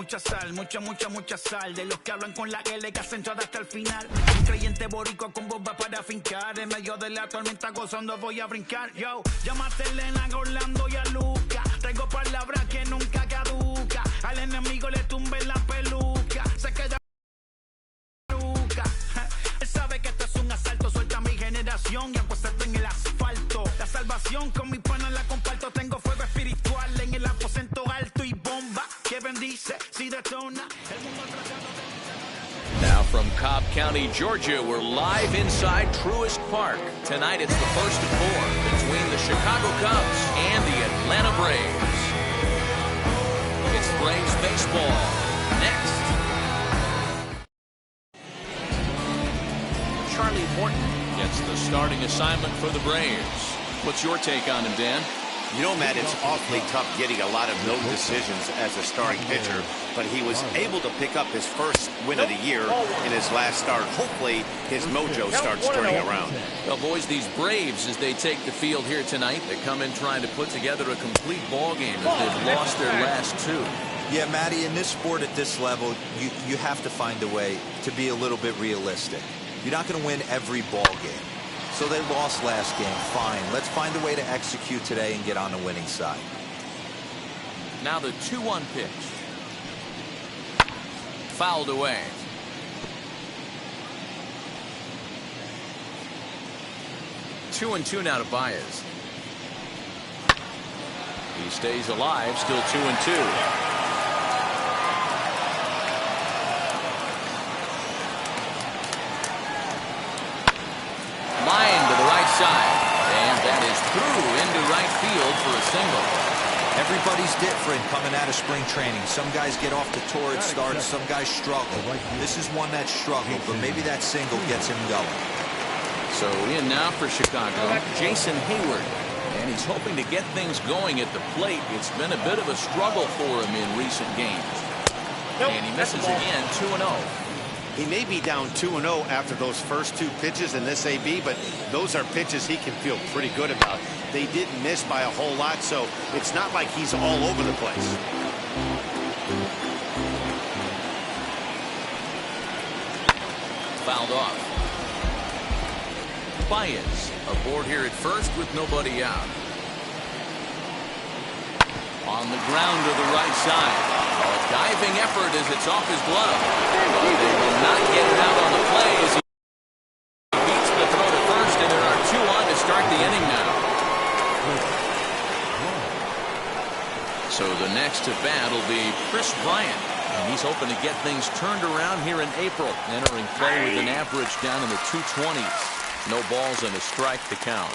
mucha sal, mucha sal. De los que hablan con la L que hacen todo hasta el final. Un creyente boricua con bomba para fincar. En medio de la tormenta gozando voy a brincar. Yo, llámate a Elena, a Orlando y a Luca. Tengo palabras que nunca caduca. Al enemigo le tumbe la peluca. Se queda peluca. Él sabe que esto es un asalto. Suelta mi generación y apuéstate en el asfalto. La salvación con mi pana la comparto. Tengo fuego espiritual en el aposento alto y bomba que bendice si detona. El mundo tratado de... Now from Cobb County, Georgia, we're live inside Truist Park. Tonight it's the first of four between the Chicago Cubs and the Atlanta Braves. It's Braves baseball next. Charlie Morton gets the starting assignment for the Braves. What's your take on him, Dan? You know, Matt, it's awfully tough getting a lot of no decisions as a starting pitcher, but he was able to pick up his first win of the year in his last start. Hopefully, his mojo starts turning around. Well, boys, these Braves, as they take the field here tonight, they come in trying to put together a complete ball game as they've lost their last two. Yeah, Matty, in this sport at this level, you have to find a way to be a little bit realistic. You're not going to win every ball game. So they lost last game. Fine. Let's find a way to execute today and get on the winning side. Now the 2-1 pitch. Fouled away. Two and two now to Baez. He stays alive, still 2-2. Line to the right side, and that is through into right field for a single. Everybody's different coming out of spring training. Some guys get off to torrid starts, some guys struggle. This is one that struggled, but maybe that single gets him going. So in now for Chicago, Jason Hayward, and he's hoping to get things going at the plate. It's been a bit of a struggle for him in recent games. And he misses again, 2-0. He may be down 2-0 after those first two pitches in this AB, but those are pitches he can feel pretty good about. They didn't miss by a whole lot, so it's not like he's all over the place. Fouled off. Baez aboard here at first with nobody out. On the ground to the right side. A diving effort as it's off his glove. But they will not get it out on the play as he beats the throw to first, and there are two on to start the inning now. So the next to bat will be Chris Bryant. And he's hoping to get things turned around here in April. Entering play with an average down in the 220s. No balls and a strike to count.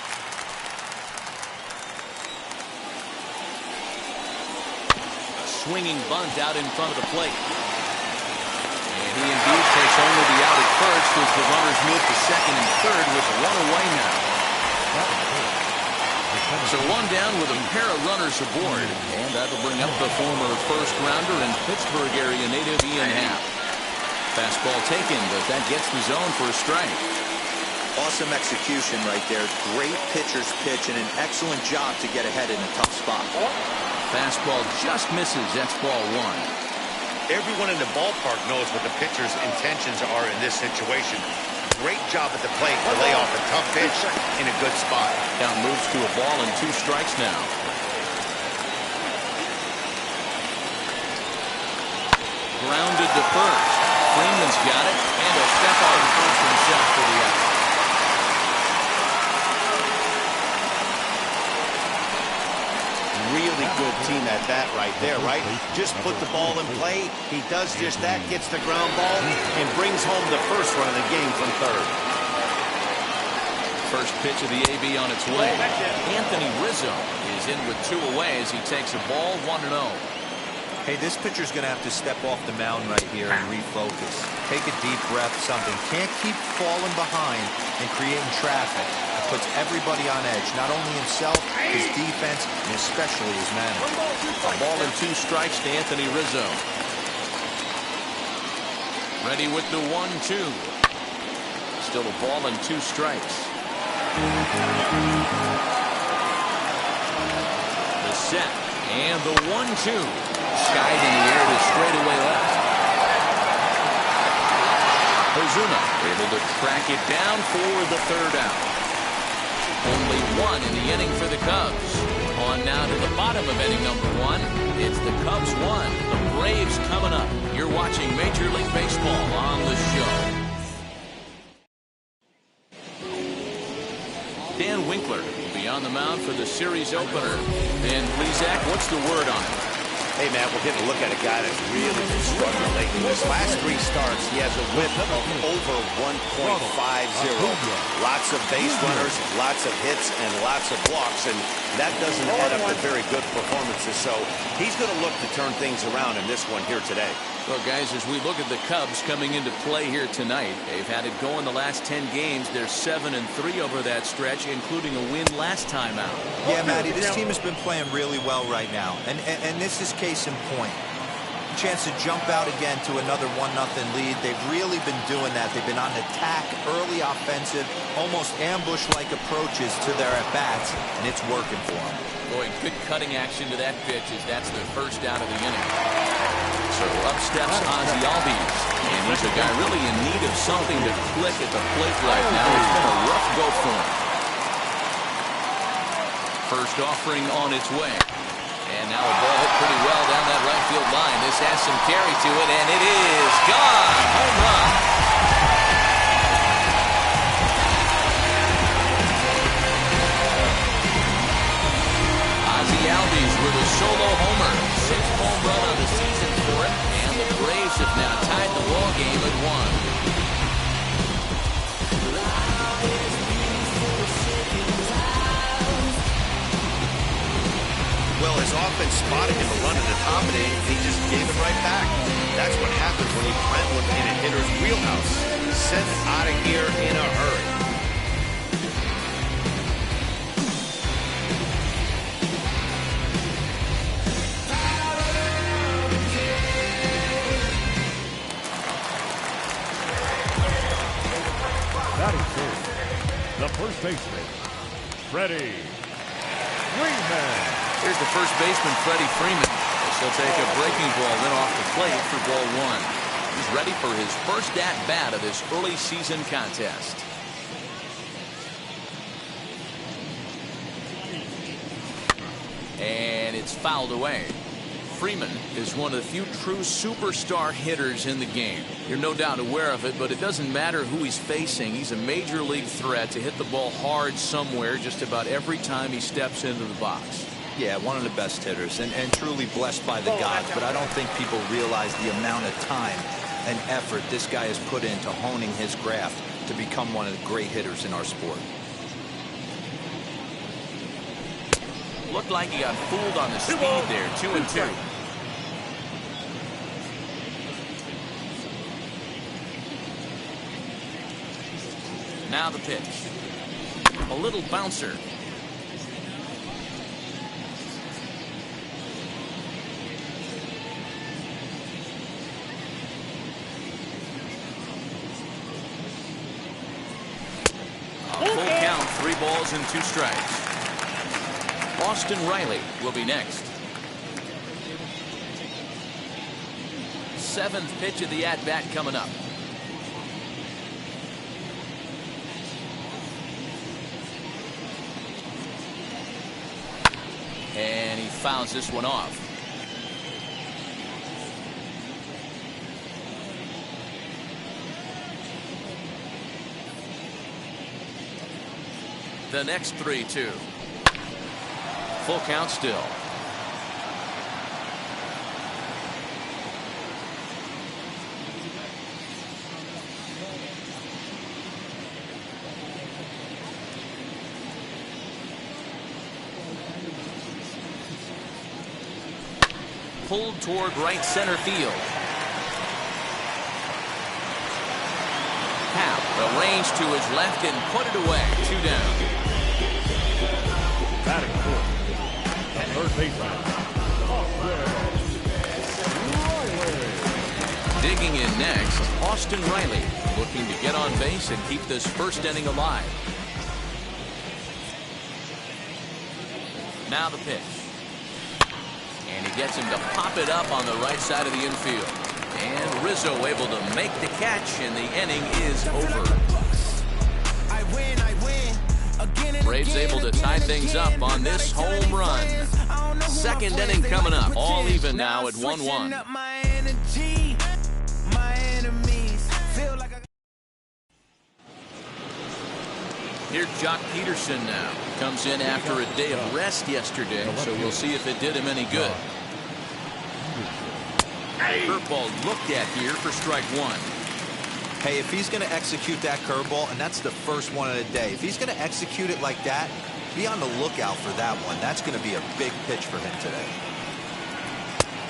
Swinging bunt out in front of the plate. And he indeed takes only the out at first as the runners move to second and third with one away now. So one down with a pair of runners aboard. And that'll bring up the former first rounder and Pittsburgh area native Ian Happ. Fastball taken, but that gets the zone for a strike. Awesome execution right there. Great pitcher's pitch and an excellent job to get ahead in a tough spot. Fastball just misses. That's ball one. Everyone in the ballpark knows what the pitcher's intentions are in this situation. Great job at the plate to lay off a tough pitch in a good spot. Count moves to a ball and 2 strikes now. Grounded to first. Freeman's got it, and a step on first himself for the out. Really good team at that right there, right? Just put the ball in play. He does just that, gets the ground ball, and brings home the first run of the game from third. First pitch of the AB on its way. Anthony Rizzo is in with 2 away as he takes a ball 1-0. Hey, this pitcher's going to have to step off the mound right here and refocus. Take a deep breath, something. Can't keep falling behind and creating traffic. It puts everybody on edge, not only himself, his defense, and especially his manager. A ball and 2 strikes to Anthony Rizzo. Ready with the 1-2. Still a ball and 2 strikes. The set. And the 1-2. Skied in the air to straightaway left. Ozuna able to track it down for the third out. Only one in the inning for the Cubs. On now to the bottom of inning number 1. It's the Cubs 1. The Braves coming up. You're watching Major League Baseball on the show. Dan Winkler will be on the mound for the series opener. Dan Plesac, what's the word on him? Hey, man, we're getting a look at a guy that's really been struggling lately. His last 3 starts, he has a whip of over 1.50. Lots of base runners, lots of hits, and lots of walks, and that doesn't add up to very good performances. So he's going to look to turn things around in this one here today. Well, guys, as we look at the Cubs coming into play here tonight, they've had it going the last 10 games. They're 7-3 over that stretch, including a win last time out. Yeah, Matty, this team has been playing really well right now, and this is case in point. Chance to jump out again to another 1-0 lead. They've really been doing that. They've been on attack, early offensive, almost ambush-like approaches to their at-bats, and it's working for them. Boy, good cutting action to that pitch as that's their first out of the inning. So up steps Ozzy Albies, and he's a guy really in need of something to click at the plate right now. It's been a rough go for him. First offering on its way. And now a ball hit pretty well down that right field line. This has some carry to it, and it is gone. Home run. Ozzy Albies with a solo homer. 6th home run on the season for him, and the Braves have now tied the ball game at 1. Well, his offense spotted him a run at the top of it, he just gave it right back. That's what happens when you plant one in a hitter's wheelhouse. Send it out of here in a hurry. Batting first, the first baseman, Freddie Freeman. Here's the first baseman, Freddie Freeman. He'll take a breaking ball then off the plate for ball 1. He's ready for his first at-bat of this early season contest. And it's fouled away. Freeman is one of the few true superstar hitters in the game. You're no doubt aware of it, but it doesn't matter who he's facing. He's a major league threat to hit the ball hard somewhere just about every time he steps into the box. Yeah, one of the best hitters, and truly blessed by the gods, but I don't think people realize the amount of time and effort this guy has put into honing his craft to become one of the great hitters in our sport. Looked like he got fooled on the speed there. 2-2. Now the pitch. A little bouncer. Full count, 3 balls and 2 strikes. Austin Riley will be next. 7th pitch of the at-bat coming up. And he fouls this one off. The next 3-2. Full count still. Pulled toward right center field. Happ arranged to his left and put it away. 2 down. Batting fourth, third baseman, Riley. Digging in next, Austin Riley, looking to get on base and keep this first inning alive. Now the pitch. And he gets him to pop it up on the right side of the infield. And Rizzo able to make the catch, and the inning is over. Braves able to tie things up on this home run. Second inning coming up. All even now at 1-1. Here's Jock Peterson now. Comes in after a day of rest yesterday, so we'll see if it did him any good. Curveball looked at here for strike one. Hey, if he's going to execute that curveball, and that's the first one of the day, if he's going to execute it like that, be on the lookout for that one. That's going to be a big pitch for him today.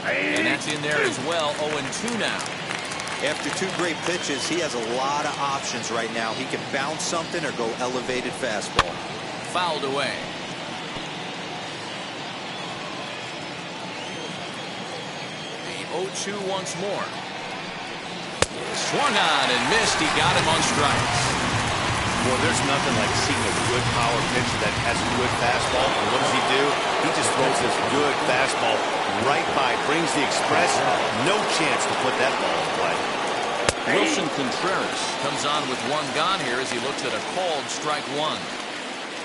And that's in there as well. 0-2 now. After two great pitches, he has a lot of options right now. He can bounce something or go elevated fastball. Fouled away. The 0-2 once more. Swung on and missed. He got him on strikes. Well, there's nothing like seeing a good power pitcher that has a good fastball. And what does he do? He just throws this good fastball right by, brings the express. No chance to put that ball in play. Wilson Contreras comes on with one gone here as he looks at a called strike one.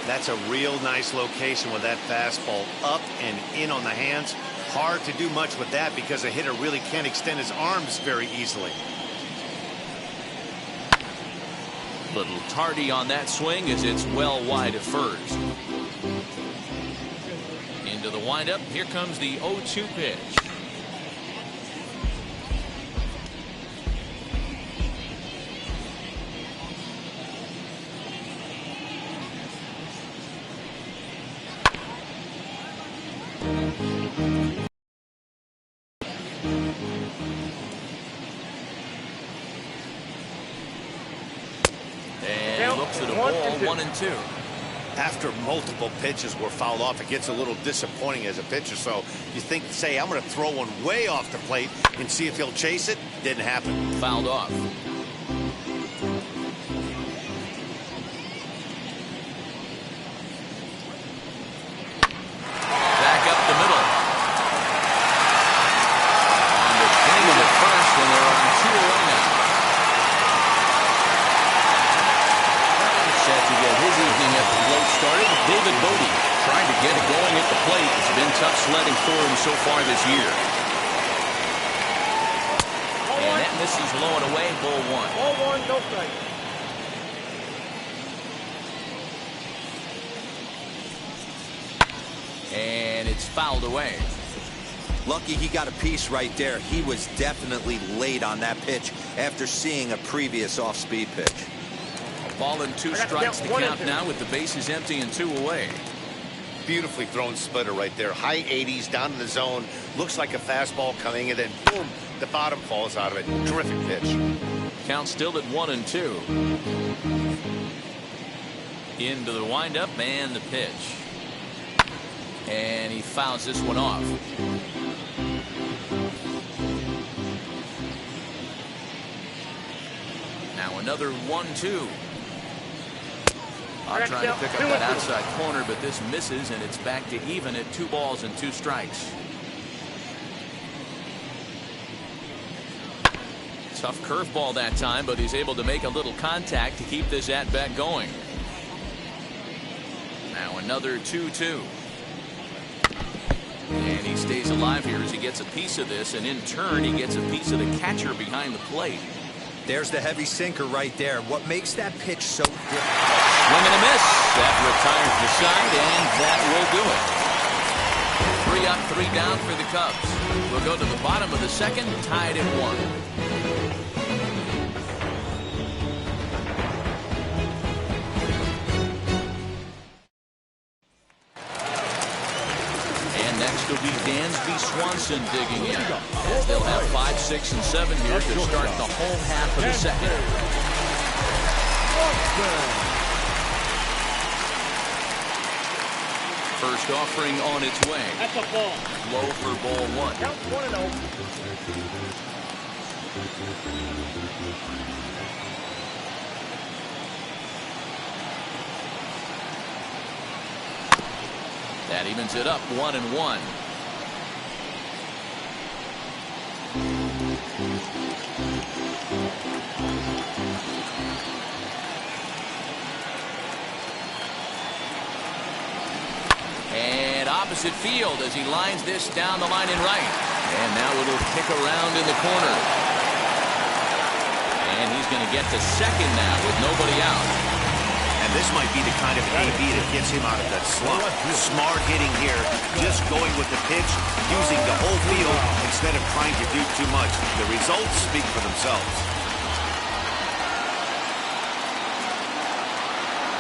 That's a real nice location with that fastball up and in on the hands. Hard to do much with that because a hitter really can't extend his arms very easily. Little tardy on that swing as it's well wide at first. Into the windup. Here comes the 0-2 pitch. Looks at a ball, 1-2. After multiple pitches were fouled off, it gets a little disappointing as a pitcher. So you think, say, I'm going to throw one way off the plate and see if he'll chase it. Didn't happen. Fouled off. Back up the middle. On the swing of the first, and they're on 2 away now. Set to get his evening at the plate started. David Bodie trying to get it going at the plate. It's been tough sledding for him so far this year. And that misses low and away. Ball one. Ball one, no strike. And it's fouled away. Lucky he got a piece right there. He was definitely late on that pitch after seeing a previous off-speed pitch. Ball and 2 strikes to count now with the bases empty and 2 away. Beautifully thrown splitter right there. High 80s down in the zone. Looks like a fastball coming, and then boom, the bottom falls out of it. Terrific pitch. Count still at 1-2. Into the windup and the pitch. And he fouls this one off. Now another 1-2. I'll try to pick up that outside corner, but this misses, and it's back to even at 2 balls and 2 strikes. Tough curveball that time, but he's able to make a little contact to keep this at-bat going. Now another 2-2. And he stays alive here as he gets a piece of this, and in turn he gets a piece of the catcher behind the plate. There's the heavy sinker right there. What makes that pitch so different? Swing and a miss. That retires the side, and that will do it. 3 up, 3 down for the Cubs. We'll go to the bottom of the second, tied at 1. Will be Dansby Swanson digging in. As they'll have 5, 6, and 7 here to start the home half of the second. First offering on its way. That's a ball. Low for ball 1. Count 1-0. That evens it up 1-1. And opposite field as he lines this down the line in right. And now it'll kick around in the corner. And he's going to get to second now with nobody out. And this might be the kind of AB that gets him out of that slump. Smart hitting here, just going with the pitch, using the whole field instead of trying to do too much. The results speak for themselves.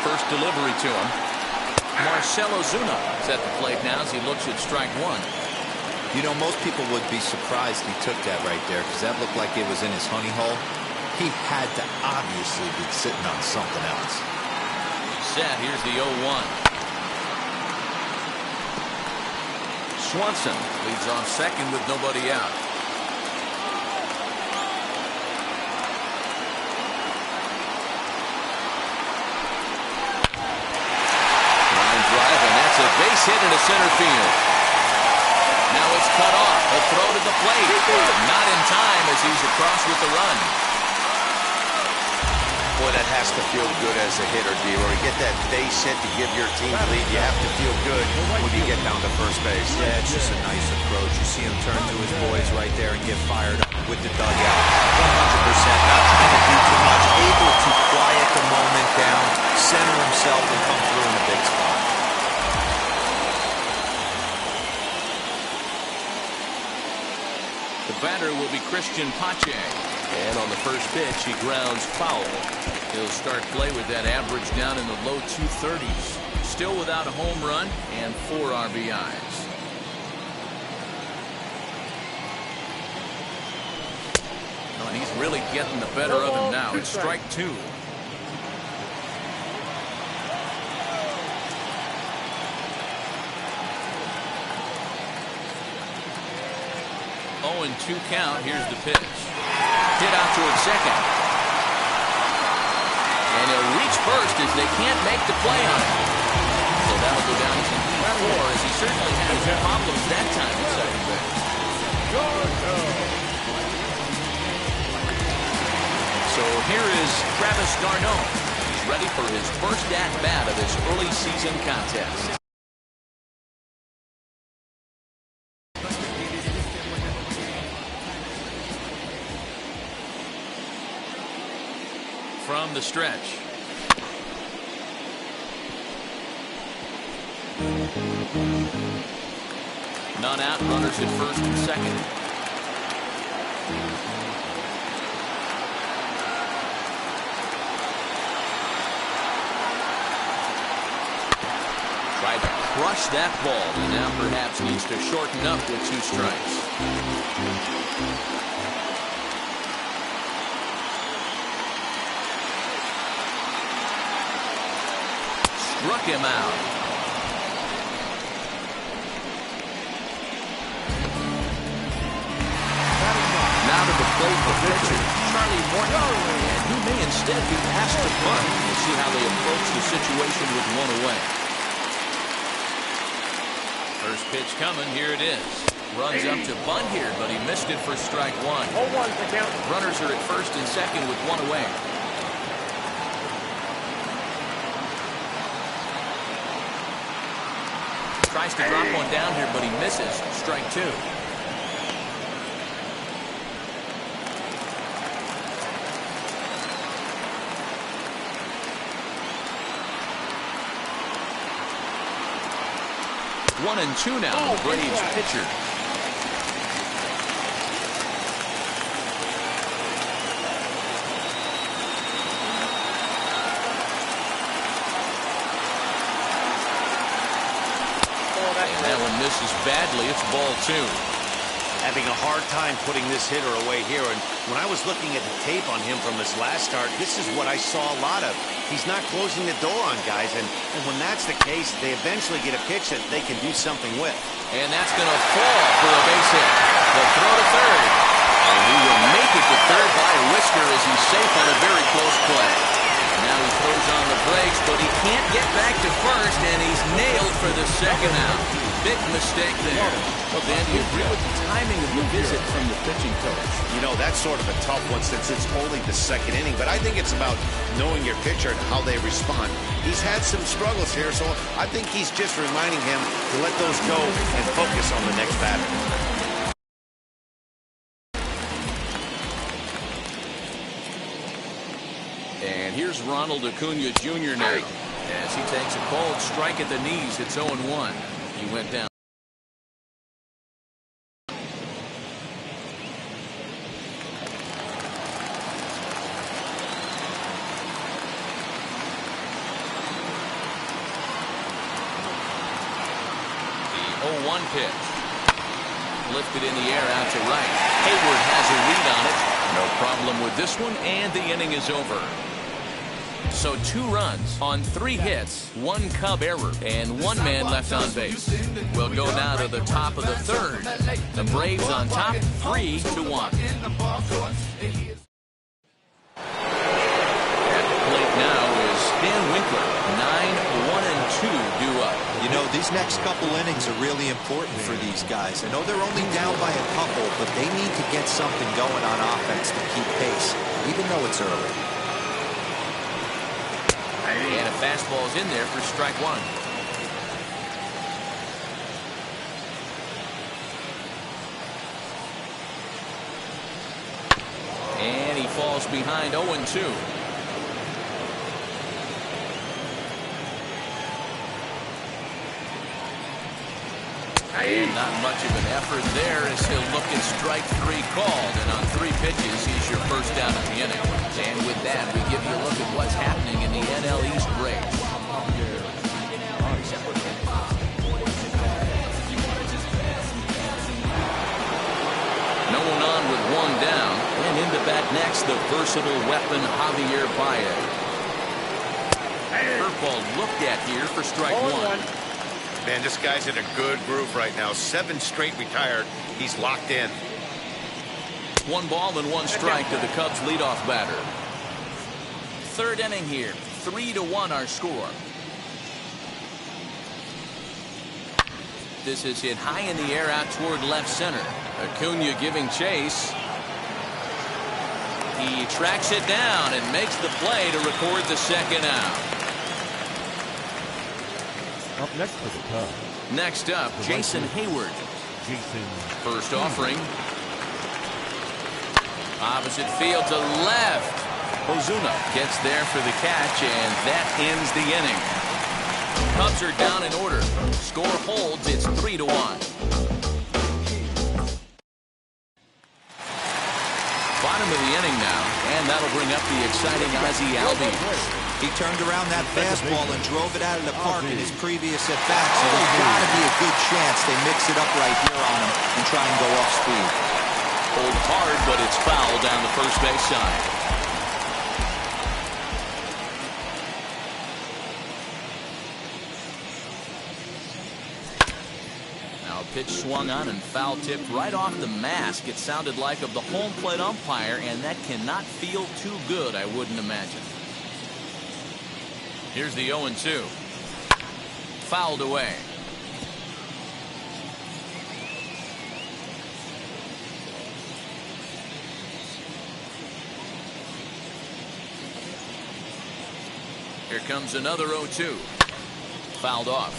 First delivery to him. Marcell Ozuna is at the plate now as he looks at strike one. You know, most people would be surprised he took that right there because that looked like it was in his honey hole. He had to obviously be sitting on something else. Set. Here's the 0-1. Swanson leads off second with nobody out. Line drive, and that's a base hit into center field. Now it's cut off. A throw to the plate. Not in time as he's across with the run. Boy, that has to feel good as a hitter, D. When you get that base hit to give your team the lead, you have to feel good when you get down to first base. Yeah, it's just a nice approach. You see him turn to his boys right there and get fired up with the dugout. 100%, not trying to do too much, able to quiet the moment down, center himself, and come through in a big spot. The batter will be Christian Pache. And on the first pitch, he grounds foul. He'll start play with that average down in the low 230s. Still without a home run and 4 RBIs. Oh, and he's really getting the better of him now. It's strike two. Oh, and 2 count. Here's the pitch. Hit out towards second. And he'll reach first as they can't make the play on him. So that'll go down to 4 as he certainly had his problems that time at second base. So here is Travis d'Arnaud. He's ready for his first at-bat of this early season contest. From the stretch. None out, runners at first and second. Tried to crush that ball and now perhaps needs to shorten up with 2 strikes. Struck him out. Now to the plate for pitcher Charlie Morton. And he may instead be asked to bunt. We'll see how they approach the situation with 1 away. First pitch coming. Here it is. Runs up to bunt here, but he missed it for strike 1. Runners are at first and second with 1 away. Tries to drop one down here, but he misses. Strike 2. One and 2 now. The Braves pitcher. And that one misses badly. It's ball 2. Having a hard time putting this hitter away here. And when I was looking at the tape on him from his last start, this is what I saw a lot of. He's not closing the door on guys. And when that's the case, they eventually get a pitch that they can do something with. And that's going to fall for a base hit. The throw to third. And he will make it to third by a whisker as he's safe on a very close play. Now he throws on the brakes, but he can't get back to first, and he's nailed for the second out. Big mistake there. Well, Dan, do you agree with the timing of the visit from the pitching coach? You know, that's sort of a tough one since it's only the second inning, but I think it's about knowing your pitcher and how they respond. He's had some struggles here, so I think he's just reminding him to let those go and focus on the next batter. And here's Ronald Acuna Jr. now. As he takes a cold strike at the knees, it's 0-1. He went down. The 0-1 pitch. Lifted in the air out to right. Hayward has a read on it. No problem with this one, and the inning is over. So 2 runs on 3 hits, 1 Cub error, and 1 man left on base. We'll go now to the top of the 3rd. The Braves on top, 3-1. At the plate now is Dan Winkler, 9-1-2 due up. You know, these next couple innings are really important for these guys. I know they're only down by a couple, but they need to get something going on offense to keep pace, even though it's early. And a fastball's in there for strike 1. And he falls behind 0-2. And not much of an effort there as he'll look at strike 3 called. And on 3 pitches, he's your first down of the inning. And with that, we give you a look at what's happening in the NL East race. No one on with 1 down. And into bat next, the versatile weapon, Javier Baez. Curveball looked at here for strike 1. Man, this guy's in a good groove right now. 7 straight retired. He's locked in. 1 ball and 1 strike to the Cubs leadoff batter. 3rd inning here. 3-1 our score. This is hit high in the air out toward left center. Acuna giving chase. He tracks it down and makes the play to record the second out. Up next for the Cubs. Next up, Jason Hayward. First offering. Opposite field to left. Ozuna gets there for the catch, and that ends the inning. Cubs are down in order. Score holds. It's 3-1. Bottom of the inning now, and that'll bring up the exciting Ozzie Albies. He turned around that fastball and drove it out of the park in his previous at-bat, so there's got to be a good chance they mix it up right here on him and try and go off speed. Pulled hard, but it's foul down the first base side. Now a pitch swung on and foul tipped right off the mask. It sounded like of the home plate umpire, and that cannot feel too good, I wouldn't imagine. Here's the 0-2. Fouled away. Here comes another 0-2. Fouled off.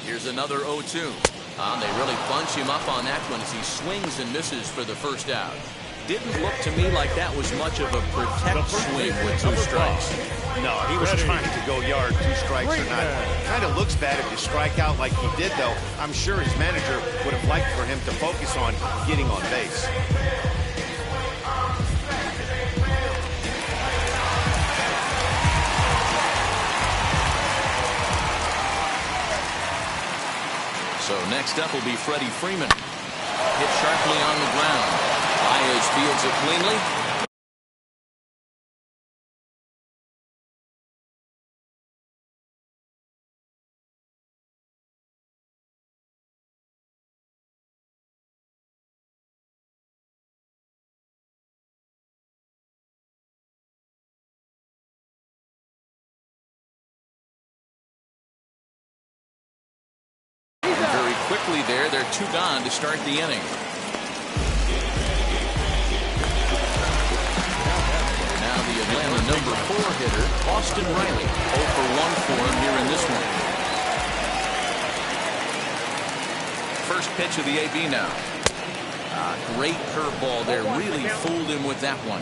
Here's another 0-2. They really bunch him up on that one as he swings and misses for the first out. Didn't look to me like that was much of a protect swing with 2 strikes. No, he was trying to go yard, 2 strikes or not. Kind of looks bad if you strike out like he did, though. I'm sure his manager would have liked for him to focus on getting on base. So next up will be Freddie Freeman. Hit sharply on the ground. Baez fields it cleanly. quickly there. They're 2 gone to start the inning. Now the Atlanta number 4 hitter, Austin Riley. 0 for 1 for him here in this one. First pitch of the AB now. Great curveball there. Really fooled him with that one.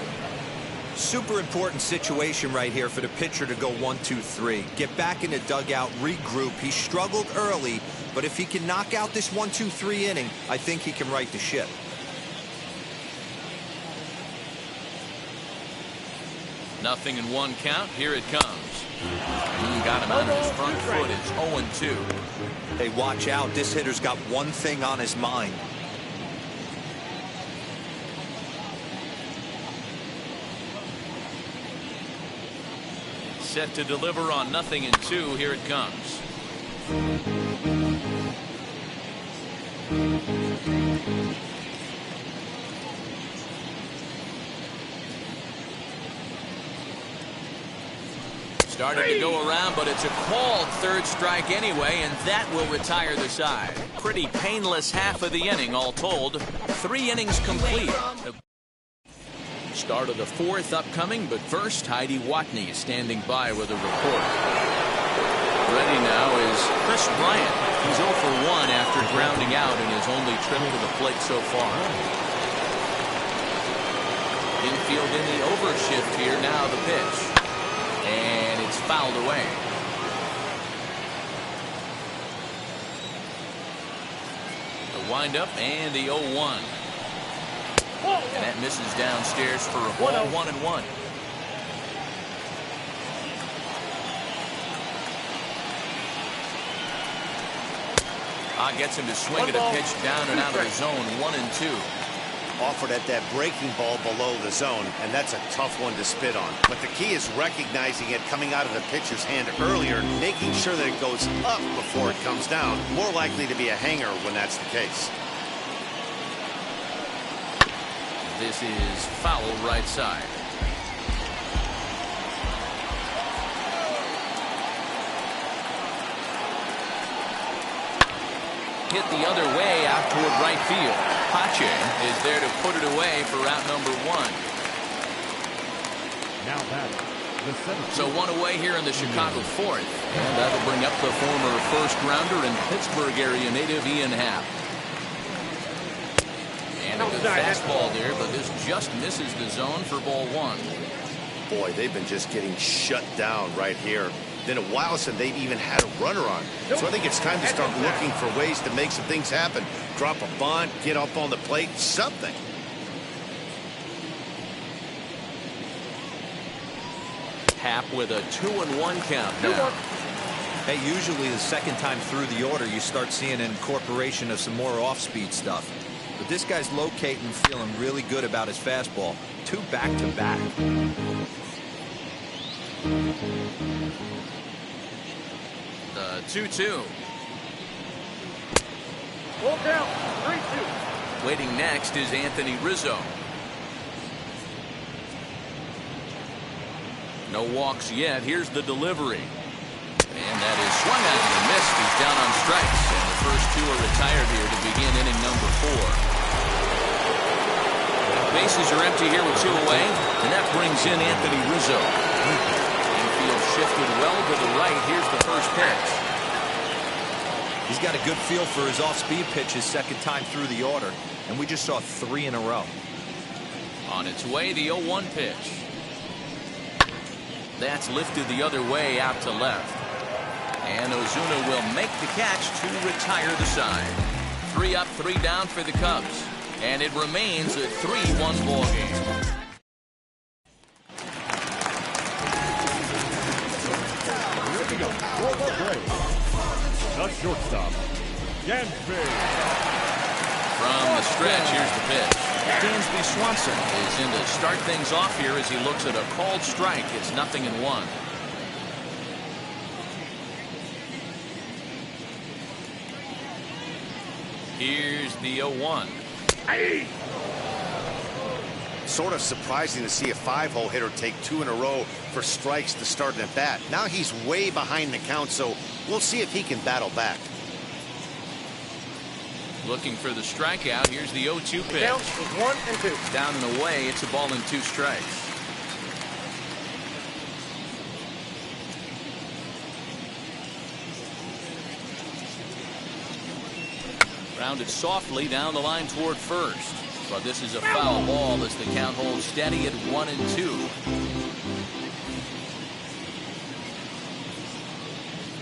Super important situation right here for the pitcher to go 1-2-3. Get back in the dugout, regroup. He struggled early, but if he can knock out this 1-2-3 inning, I think he can right the ship. Nothing in 1 count. Here it comes. Got him on his front foot. It's 0-2. Hey, watch out. This hitter's got one thing on his mind. Set to deliver on 0-2. Here it comes. Started to go around, but it's a called 3rd strike anyway, and that will retire the side. Pretty painless half of the inning, all told. 3 innings complete. Start of the 4th upcoming, but first, Heidi Watney is standing by with a report. Ready now is Chris Bryant. He's 0 for 1 after grounding out in his only trip to the plate so far. Infield in the overshift here. Now the pitch. And it's fouled away. The windup and the 0-1. And that misses downstairs for a ball. 1-1. Gets him to swing at a pitch down and out of the zone. 1-2. Offered at that breaking ball below the zone, and that's a tough one to spit on. But the key is recognizing it coming out of the pitcher's hand earlier, making sure that it goes up before it comes down. More likely to be a hanger when that's the case. This is foul right side. Hit the other way out toward right field. Pache is there to put it away for out number 1. Now batting, the center. So 1 away here in the Chicago 4th. And that'll bring up the former first-rounder and Pittsburgh area native Ian Happ. And a good fastball there, but this just misses the zone for ball 1. Boy, they've been just getting shut down right here. Been a while since they've even had a runner on. So I think it's time to start looking for ways to make some things happen. Drop a bunt, get up on the plate, something. Happ with a 2-1 count now. Hey, usually the second time through the order, you start seeing an incorporation of some more off-speed stuff. But this guy's locating, feeling really good about his fastball. 2 back-to-back. The 2-2. Hold down. 3-2. Waiting next is Anthony Rizzo. No walks yet. Here's the delivery. And that is swung out and missed. He's down on strikes. And the first 2 are retired here to begin inning number 4. Bases are empty here with 2 away. And that brings in Anthony Rizzo. Infield shifted well to the right. Here's the first pitch. He's got a good feel for his off-speed pitches second time through the order. And we just saw 3 in a row. On its way, the 0-1 pitch. That's lifted the other way out to left. And Ozuna will make the catch to retire the side. 3 up, 3 down for the Cubs. And it remains a 3-1 ball game. Here we go. For the Braves, the shortstop, Dansby. From the stretch, here's the pitch. Dansby Swanson is in to start things off here as he looks at a called strike. It's 0-1. Here's the 0-1. Sort of surprising to see a 5-hole hitter take 2 in a row for strikes to start an at-bat. Now he's way behind the count, so we'll see if he can battle back. Looking for the strikeout. Here's the 0-2 pitch. Count is 1 and 2. Down and away. It's a ball and 2 strikes. Rounded softly down the line toward first. But this is a foul ball as the count holds steady at 1 and 2.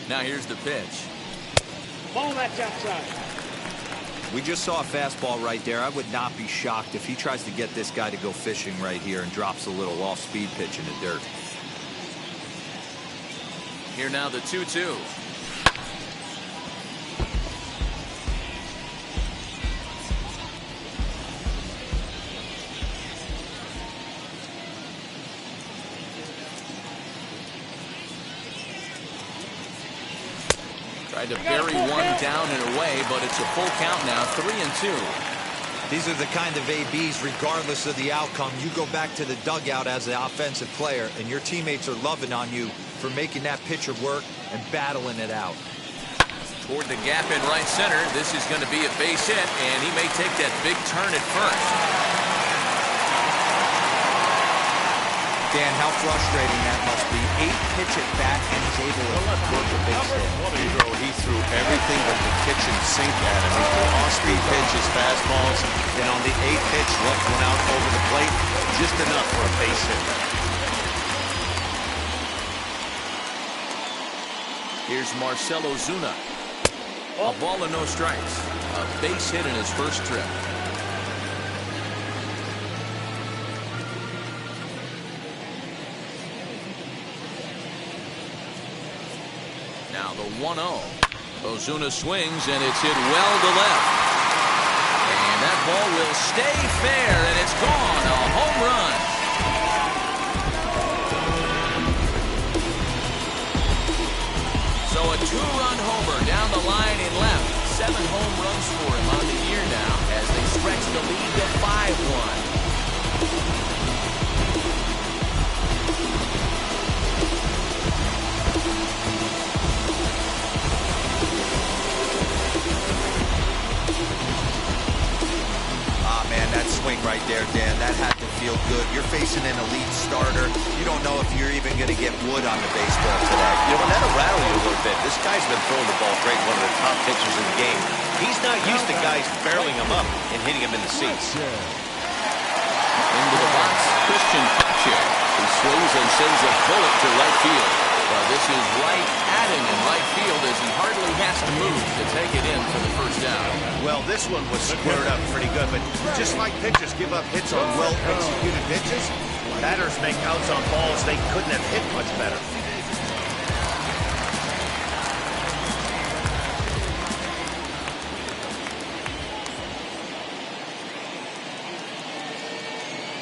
Now here's the pitch. Ball that's outside. We just saw a fastball right there. I would not be shocked if he tries to get this guy to go fishing right here and drops a little off-speed pitch in the dirt. Here now the 2-2. Tried to bury one down and away, but it's a full count now, 3 and 2. These are the kind of ABs, regardless of the outcome. You go back to the dugout as an offensive player, and your teammates are loving on you for making that pitcher work and battling it out. Toward the gap in right center. This is going to be a base hit, and he may take that big turn at first. Dan, how frustrating that must be. 8-pitch at bat, and he's able to work a base hit. He threw everything but the kitchen sink at him. He threw off-speed pitches, fastballs, and on the 8th pitch, left one out over the plate, just enough for a base hit. Here's Marcell Ozuna. A ball and no strikes. A base hit in his first trip. Now the 1-0. Ozuna swings, and it's hit well to left. And that ball will stay fair, and it's gone. A home run. So a 2-run homer down the line in left. 7 home runs for him on the year now as they stretch the lead to 5-1. That swing right there, Dan, that had to feel good. You're facing an elite starter. You don't know if you're even going to get wood on the baseball today. You know, that'll rattle you a little bit. This guy's been throwing the ball great, one of the top pitchers in the game. He's not used to guys barreling him up and hitting him in the seats. Into the box, Christian Pache. He swings and sends a bullet to right field. Well, this is right at him in right field as he hardly has to move to take it in for the first down. Well, this one was squared up pretty good, but just like pitchers give up hits on well-executed pitches, batters make outs on balls they couldn't have hit much better.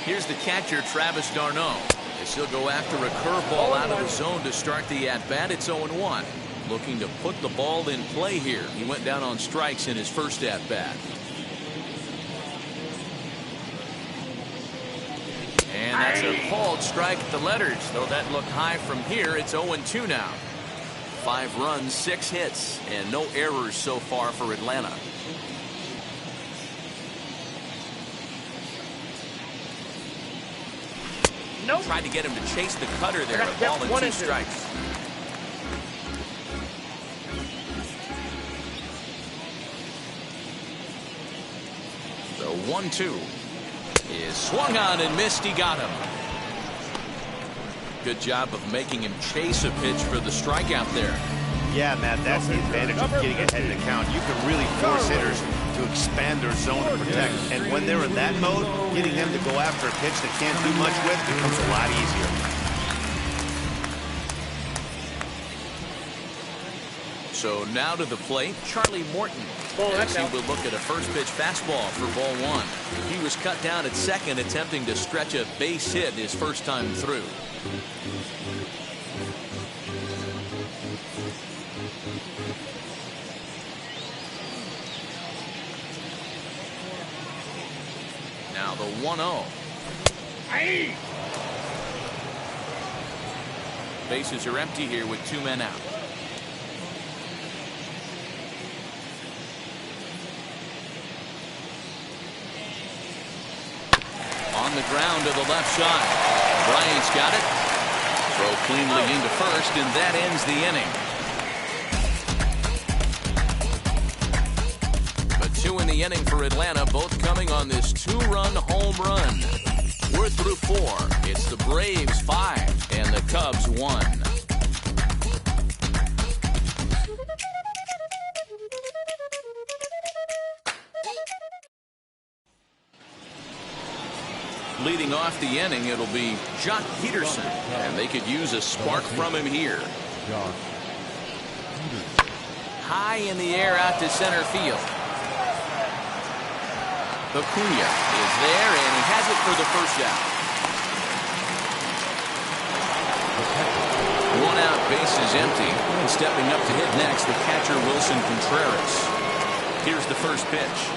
Here's the catcher, Travis d'Arnaud. He'll go after a curveball out of the zone to start the at-bat. It's 0-1. Looking to put the ball in play here. He went down on strikes in his first at-bat. And that's a called strike at the letters. Though that looked high from here, it's 0-2 now. 5 runs, 6 hits, and no errors so far for Atlanta. Nope. Tried to get him to chase the cutter there. A ball and 2 strikes. The 1-2 is swung on and missed. He got him. Good job of making him chase a pitch for the strikeout there. Yeah, Matt, that's the advantage of getting ahead in the count. You can really force hitters to expand their zone and protect. And when they're in that mode, getting them to go after a pitch they can't do much with becomes a lot easier. So now to the plate, Charlie Morton. As he will look at a first pitch fastball for ball 1. He was cut down at second, attempting to stretch a base hit his first time through. Now the 1-0. Bases are empty here with 2 men out. the ground to the left side. Bryant's got it. Throw cleanly into first, and that ends the inning. But 2 in the inning for Atlanta, both coming on this 2-run home run. We're through 4. It's the Braves 5 and the Cubs 1. Leading off the inning, it'll be Jock Peterson, and they could use a spark from him here. High in the air out to center field. Acuna is there, and he has it for the first out. 1 out, bases empty, and stepping up to hit next, the catcher Wilson Contreras. Here's the first pitch.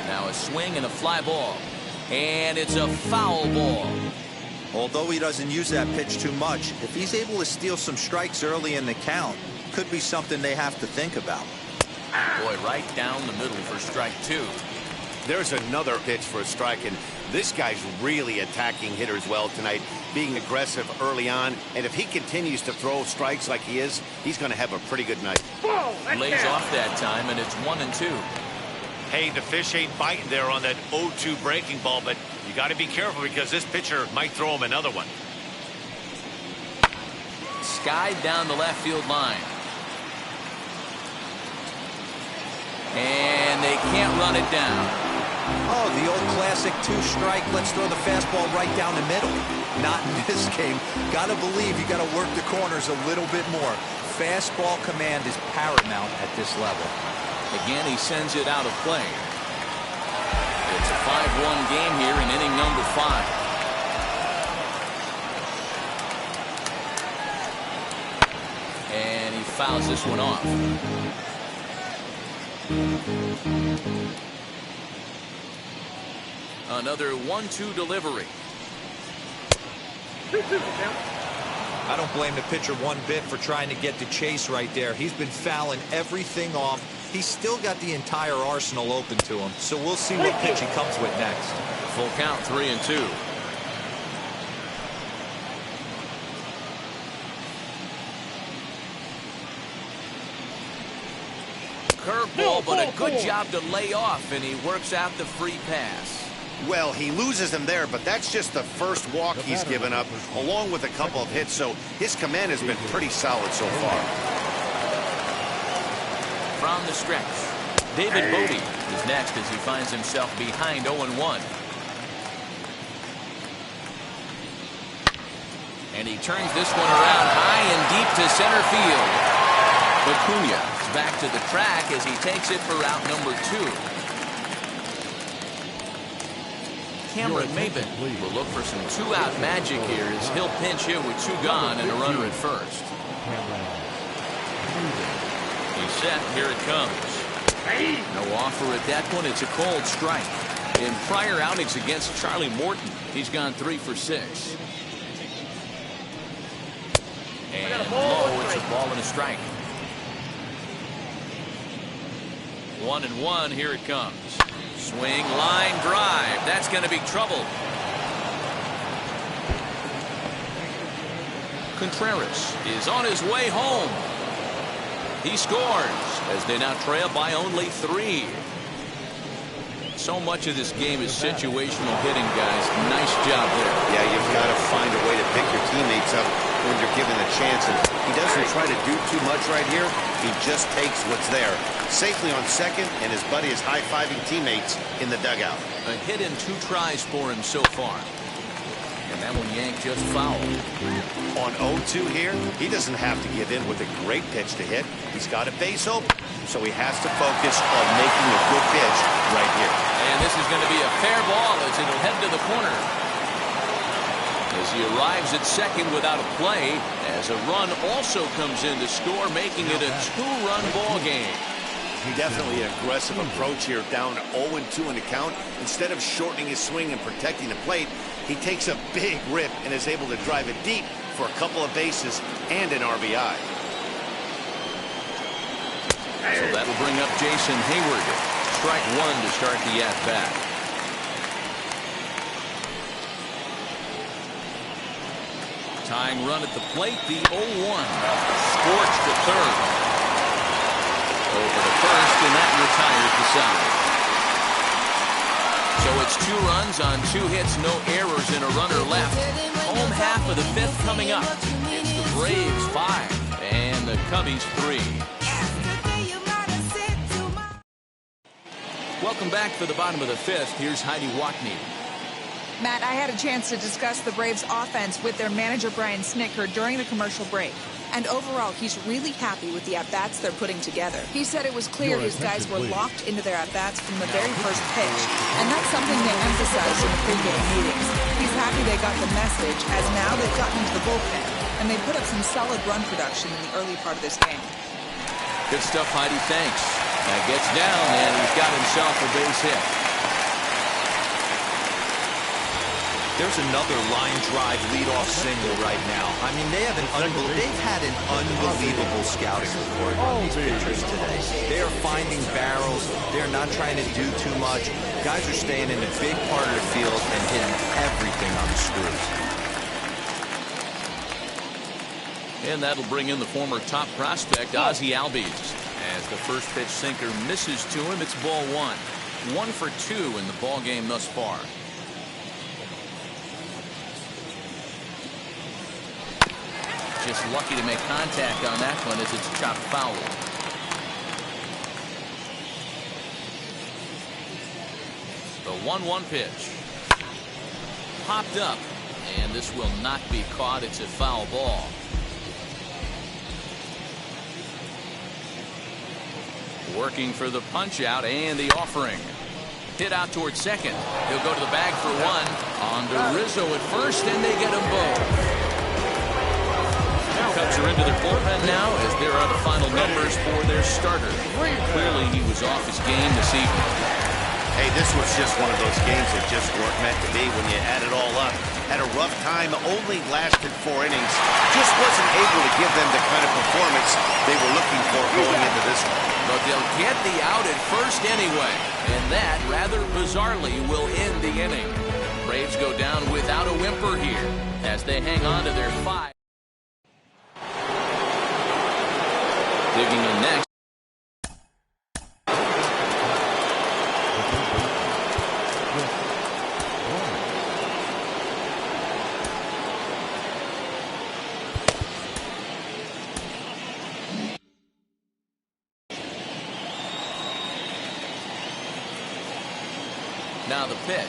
Now a swing and a fly ball. And it's a foul ball. Although he doesn't use that pitch too much, if he's able to steal some strikes early in the count, could be something they have to think about. Boy, right down the middle for strike 2. There's another pitch for a strike, and this guy's really attacking hitters well tonight, being aggressive early on. And if he continues to throw strikes like he is, he's going to have a pretty good night. Lays off that time, and it's 1-2. Hey, the fish ain't biting there on that 0-2 breaking ball, but you got to be careful because this pitcher might throw him another one. Skied down the left field line. And they can't run it down. Oh, the old classic 2-strike. Let's throw the fastball right down the middle. Not in this game. Got to believe you got to work the corners a little bit more. Fastball command is paramount at this level. Again, he sends it out of play. It's a 5-1 game here in inning number 5. And he fouls this one off. Another 1-2 delivery. I don't blame the pitcher one bit for trying to get the chase right there. He's been fouling everything off. He's still got the entire arsenal open to him. So we'll see what pitch he comes with next. Full count, 3-2. Curveball, but a good job to lay off, and he works out the free pass. Well, he loses him there, but that's just the first walk he's given up, along with a couple of hits, so his command has been pretty solid so far. From the stretch, David Bodie is next as he finds himself behind 0-1. And he turns this one around high and deep to center field. Acuna is back to the track as he takes it for out number 2. Cameron Maybin will look for some 2-out magic here as he'll pinch hit with 2 gone and a runner at first. He's set. Here it comes. No offer at that one. It's a cold strike. In prior outings against Charlie Morton, he's gone 3 for 6. And low, it's a ball and a strike. 1-1. Here it comes. Swing, line, drive. That's going to be trouble. Contreras is on his way home. He scores as they now trail by only 3. So much of this game is situational hitting, guys. Nice job there. Yeah, you've got to find a way to pick your teammates up when you're given a chance. And he doesn't try to do too much right here. He just takes what's there. Safely on second, and his buddy is high-fiving teammates in the dugout. A hit in 2 tries for him so far. And that one yanked just foul. On 0-2 here, he doesn't have to give in with a great pitch to hit. He's got a base open, so he has to focus on making a good pitch right here. And this is going to be a fair ball as it'll head to the corner. As he arrives at second without a play, as a run also comes in to score, making it a 2-run ball game. Definitely an aggressive approach here, down 0-2 in the count. Instead of shortening his swing and protecting the plate, he takes a big rip and is able to drive it deep for a couple of bases and an RBI. So that'll bring up Jason Hayward. Strike 1 to start the at-bat. Tying run at the plate, the 0-1. Scorched to third. Over to first, and that retires the side. So it's 2 runs on 2 hits, no errors, and a runner left. Home half of the 5th coming up. It's the Braves 5 and the Cubbies 3. Welcome back for the bottom of the 5th. Here's Heidi Watney. Matt, I had a chance to discuss the Braves offense with their manager Brian Snitker during the commercial break. And overall, he's really happy with the at-bats they're putting together. He said it was clear his guys were locked into their at-bats from the very first pitch. And that's something they emphasized in the pregame meetings. He's happy they got the message, as now they've gotten into the bullpen. And they put up some solid run production in the early part of this game. Good stuff, Heidi. Thanks. Now gets down, and he's got himself a base hit. There's another line drive leadoff single right now. I mean, they've had an unbelievable scouting report on these pitchers today. They are finding barrels. They're not trying to do too much. Guys are staying in a big part of the field and hitting everything on the screws. And that'll bring in the former top prospect, Ozzie Albies. As the first pitch sinker misses to him, it's ball 1. 1 for 2 in the ball game thus far. Just lucky to make contact on that one as it's chopped foul. The 1-1 pitch. Popped up. And this will not be caught. It's a foul ball. Working for the punch out and the offering. Hit out towards second. He'll go to the bag for 1. On to Rizzo at first, and they get them both. Cubs are into their bullpen now as there are the final numbers for their starter. Clearly he was off his game this evening. Hey, this was just one of those games that just weren't meant to be when you add it all up. Had a rough time, only lasted 4 innings. Just wasn't able to give them the kind of performance they were looking for going into this one. But they'll get the out at first anyway. And that, rather bizarrely, will end the inning. Braves go down without a whimper here as they hang on to their 5. Digging in next. Now the pitch.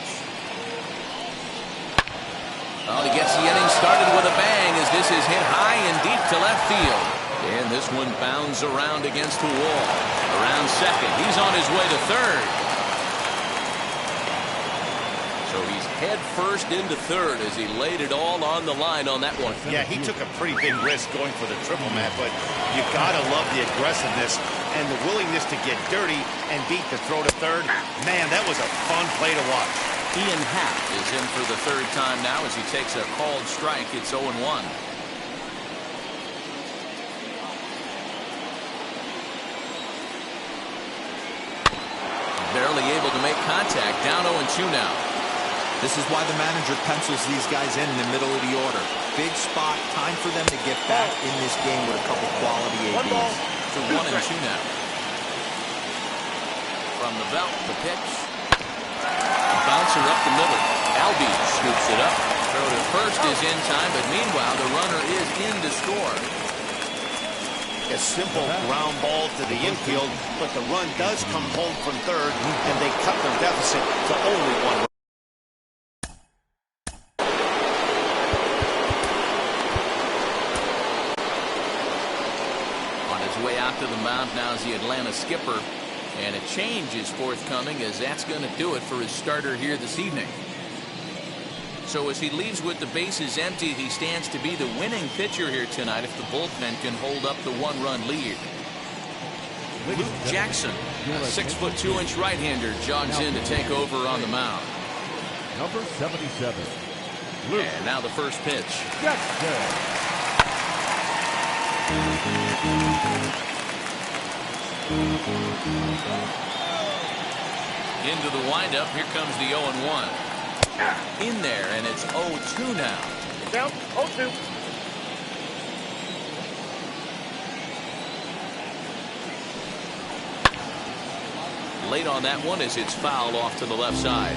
Well, he gets the inning started with a bang as this is hit high and deep to left field. And this one bounds around against the wall. Around second. He's on his way to third. So he's head first into third as he laid it all on the line on that one. Yeah, he took a pretty big risk going for the triple, Matt, but you gotta love the aggressiveness and the willingness to get dirty and beat the throw to third. Man, that was a fun play to watch. Ian Happ is in for the 3rd time now as he takes a called strike. It's 0-1. Barely able to make contact. Down 0-2 now. This is why the manager pencils these guys in the middle of the order. Big spot. Time for them to get back in this game with a couple quality ABs. To 1-2 now. From the belt, the pitch. Bouncer up the middle. Albies scoops it up. Throw to first is in time, but meanwhile the runner is in to score. A simple ground ball to the infield, but the run does come home from third, and they cut their deficit to only 1 run. On his way out to the mound now is the Atlanta skipper, and a change is forthcoming as that's going to do it for his starter here this evening. So as he leaves with the bases empty, he stands to be the winning pitcher here tonight if the bullpen can hold up the 1-run lead. Luke Jackson, a 6'2" right-hander, jogs in to take over on the mound. Number 77. Luke. And now the first pitch. Jackson. Into the windup. Here comes the 0-1. In there, and it's 0-2 now. Down 0-2. late on that one as it's fouled off to the left side.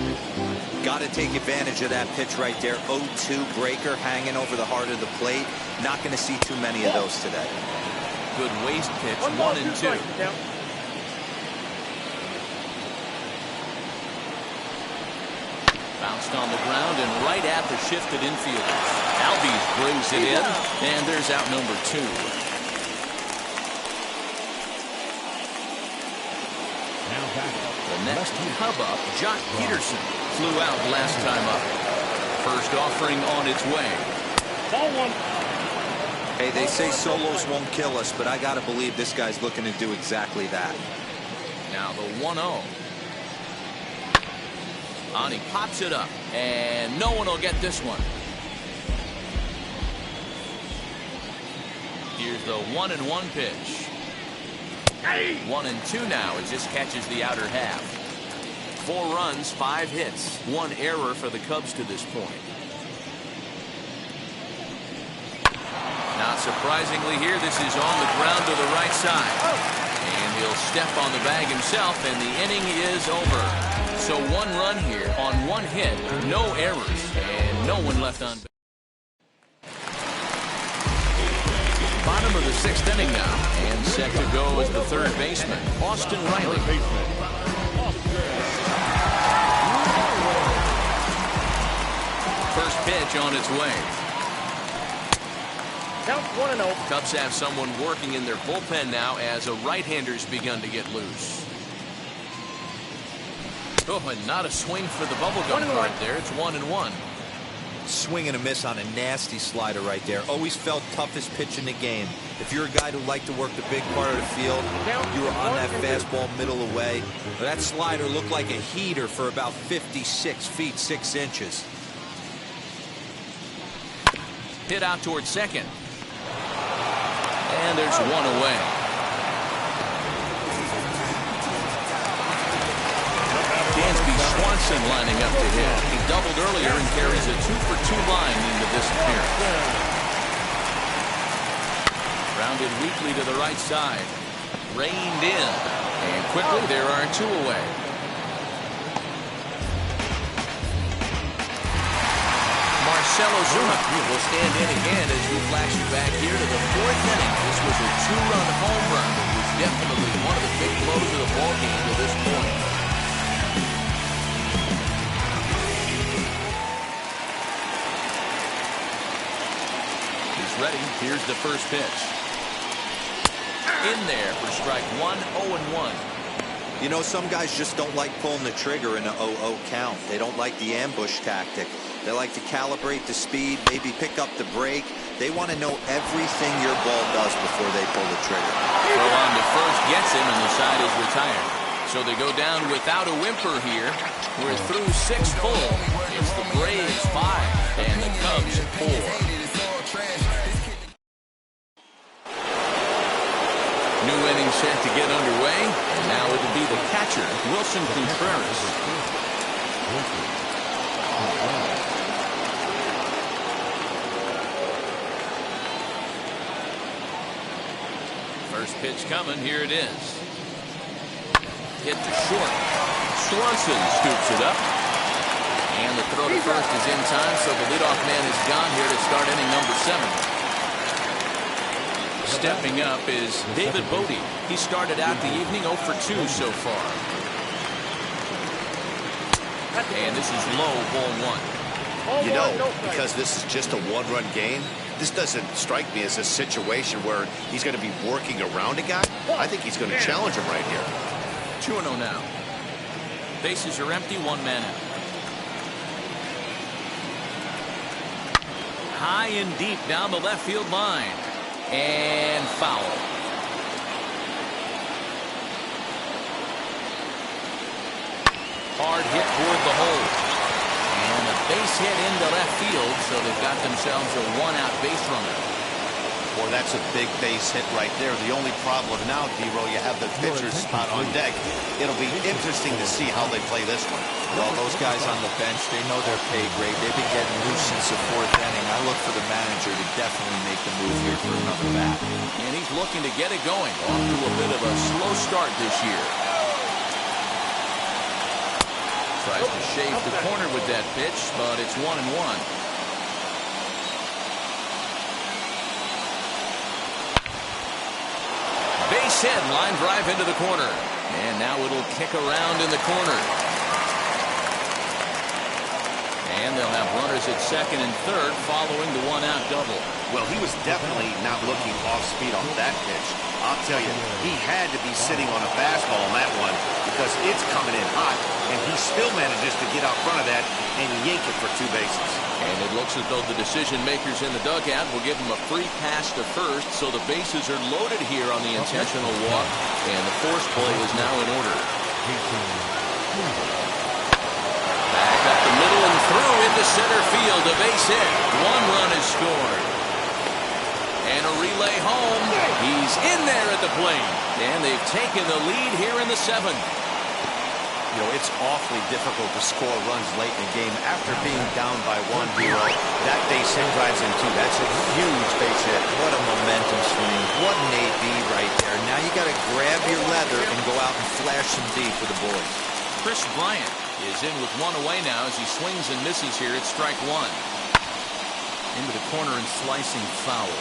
Got to take advantage of that pitch right there. 0-2 breaker hanging over the heart of the plate. Not going to see too many of those today. Good waste pitch, 1-2. Bounced on the ground and right at the shifted infielders. Albies brings it in, and there's out number 2. The next Cub up, Jock Peterson, flew out last time up. First offering on its way. Ball 1. Hey, they say solos won't kill us, but I got to believe this guy's looking to do exactly that. Now the 1-0. Ani pops it up, and no one will get this one. Here's the 1-1 pitch. 1-2 now as this catches the outer half. 4 runs, 5 hits, 1 error for the Cubs to this point. Not surprisingly here, this is on the ground to the right side. And he'll step on the bag himself, and the inning is over. So 1 run here on 1 hit, no errors, and no one left on base. Bottom of the 6th inning now, and set to go is the 3rd baseman, Austin Riley. First pitch on its way. Count 1-0. Cubs have someone working in their bullpen now as a right-hander's begun to get loose. Oh, and not a swing for the bubblegum card there. It's 1-1. Swing and a miss on a nasty slider right there. Always felt toughest pitch in the game. If you're a guy who liked to work the big part of the field, you were on that fastball middle away. That slider looked like a heater for about 56 feet 6 inches. Hit out towards second. And there's 1 away. Dansby Swanson lining up to hit. He doubled earlier and carries a 2-for-2 line into this appearance. Rounded weakly to the right side. Reined in. And quickly there are 2 away. Marcell Ozuna will stand in again as we flash you back here to the 4th inning. This was a 2-run home run. It was definitely one of the big blows of the ballgame to this point. Ready. Here's the first pitch. In there for strike 1, 0-1. You know, some guys just don't like pulling the trigger in a 0-0 count. They don't like the ambush tactic. They like to calibrate the speed, maybe pick up the brake. They want to know everything your ball does before they pull the trigger. Throw on to first gets him, and the side is retired. So they go down without a whimper here. We're through 6 full. It's the Braves 5 and the Cubs 4. New inning set to get underway, and now it'll be the catcher, Wilson Contreras. First pitch coming, here it is. Hit to short. Swanson scoops it up. And the throw to first is in time, so the leadoff man is gone here to start inning number 7. Stepping up is David Bote. He started out the evening 0 for 2 so far. And this is low, ball 1. You know, because this is just a 1-run game, this doesn't strike me as a situation where he's going to be working around a guy. I think he's going to challenge him right here. 2-0 now. Bases are empty, 1 man out. High and deep down the left field line. And foul. Hard hit toward the hole. And a base hit into left field, so they've got themselves a 1-out base runner. Boy, that's a big base hit right there. The only problem now, D-Row, you have the pitchers spot on deck. It'll be interesting to see how they play this one. Well, those guys on the bench, they know their pay grade. They've been getting loose since the 4th inning. I look for the manager to definitely make the move here for another bat. And he's looking to get it going. Off to a bit of a slow start this year. Tries to shave the corner with that pitch, but it's 1-1. Base hit, line drive into the corner. And now it'll kick around in the corner. And they'll have runners at second and third following the one-out double. Well, he was definitely not looking off speed on that pitch. I'll tell you, he had to be sitting on a fastball on that one because it's coming in hot, and he still manages to get out front of that and yank it for 2 bases. And it looks as though the decision makers in the dugout will give him a free pass to first, so the bases are loaded here on the intentional walk, and the force play is now in order. Back up the middle and through into center field. A base hit. 1 run is scored. And a relay home. He's in there at the plate. And they've taken the lead here in the 7th. You know, it's awfully difficult to score runs late in the game after being down by 1-0. That base hit drives in 2. That's a huge base hit. What a momentum swing. What an AB right there. Now you got to grab your leather and go out and flash some deep for the boys. Kris Bryant is in with 1 away now as he swings and misses here at strike 1. Into the corner and slicing foul.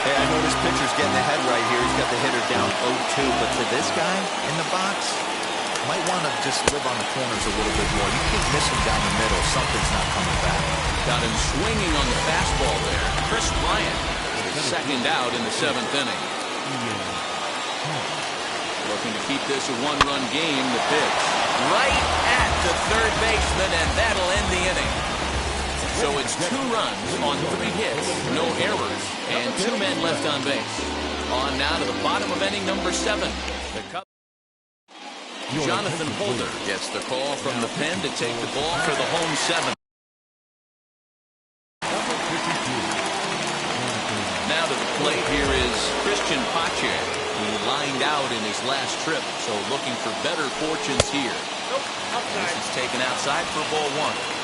Hey, I know this pitcher's getting ahead right here. He's got the hitter down 0-2, but for this guy in the box, might want to just live on the corners a little bit more. You keep missing down the middle, something's not coming back. Got him swinging on the fastball there. Kris Bryant is second out in the 7th inning. Looking to keep this a 1-run game. The pitch right at the third baseman, and that'll end the inning. So it's 2 runs on 3 hits, no errors, and 2 men left on base. On now to the bottom of inning number 7. The Cubs. Jonathan Holder gets the call from the pen to take the ball for the home 7th. Now to the plate here is Christian Pache. He lined out in his last trip, so looking for better fortunes here. This is taken outside for ball 1.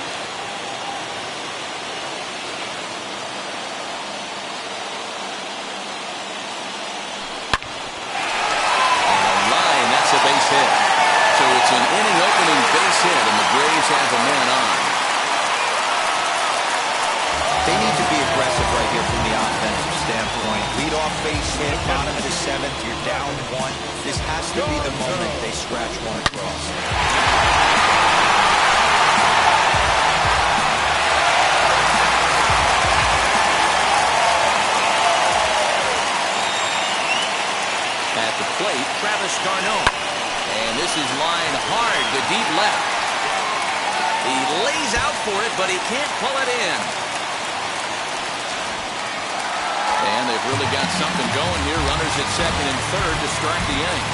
A base hit. So it's an inning opening base hit, and the Braves have a man on. They need to be aggressive right here from the offensive standpoint. Lead off base hit, bottom of the 7th, you're down 1. This has to be the moment they scratch 1 across. At the plate, Travis d'Arnaud. And this is line hard to deep left. He lays out for it, but he can't pull it in. And they've really got something going here. Runners at second and third to start the inning.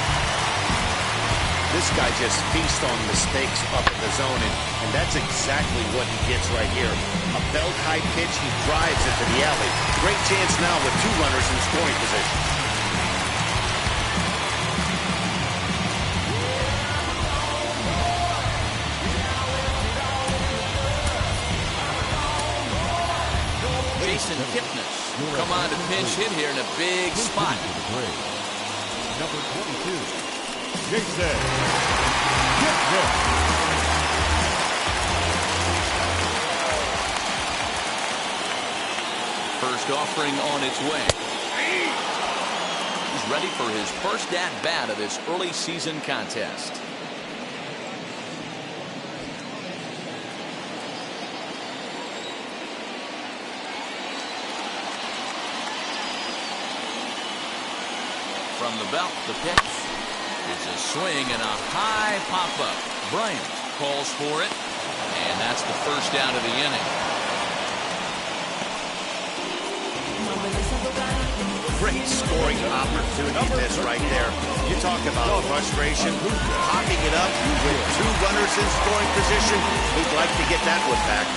This guy just feasts on mistakes up in the zone, and that's exactly what he gets right here. A belt-high pitch, he drives into the alley. Great chance now with 2 runners in scoring position. Jason Kipnis will come on to pinch hit here in a big spot. Number 22, Jason Kipnis. First offering on its way. He's ready for his first at-bat of this early season contest. From the belt, the pitch. It's a swing and a high pop-up. Bryant calls for it, and that's the first out of the inning. Great scoring opportunity this right there. You talk about frustration, popping it up with 2 runners in scoring position. He'd like to get that one back.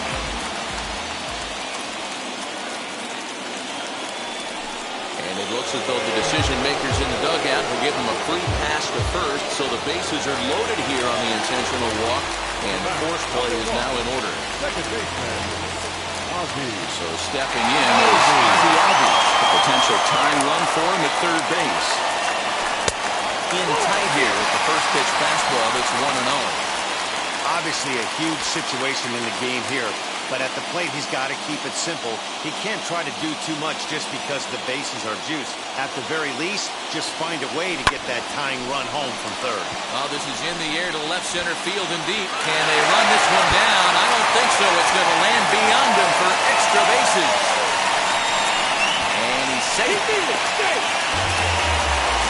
And it looks as though the decision makers in the dugout will give him a free pass to first, so the bases are loaded here on the intentional walk, and the force play is now in order. Second baseman, Ozzie. So stepping in is Ozzie Albies, the potential tying run for him at third base. In tight here with the first pitch fastball that's 1-0. Obviously a huge situation in the game here, but at the plate, he's got to keep it simple. He can't try to do too much just because the bases are juiced. At the very least, just find a way to get that tying run home from third. Oh, this is in the air to left center field and deep. Can they run this one down? I don't think so. It's going to land beyond him for extra bases. And he's safe.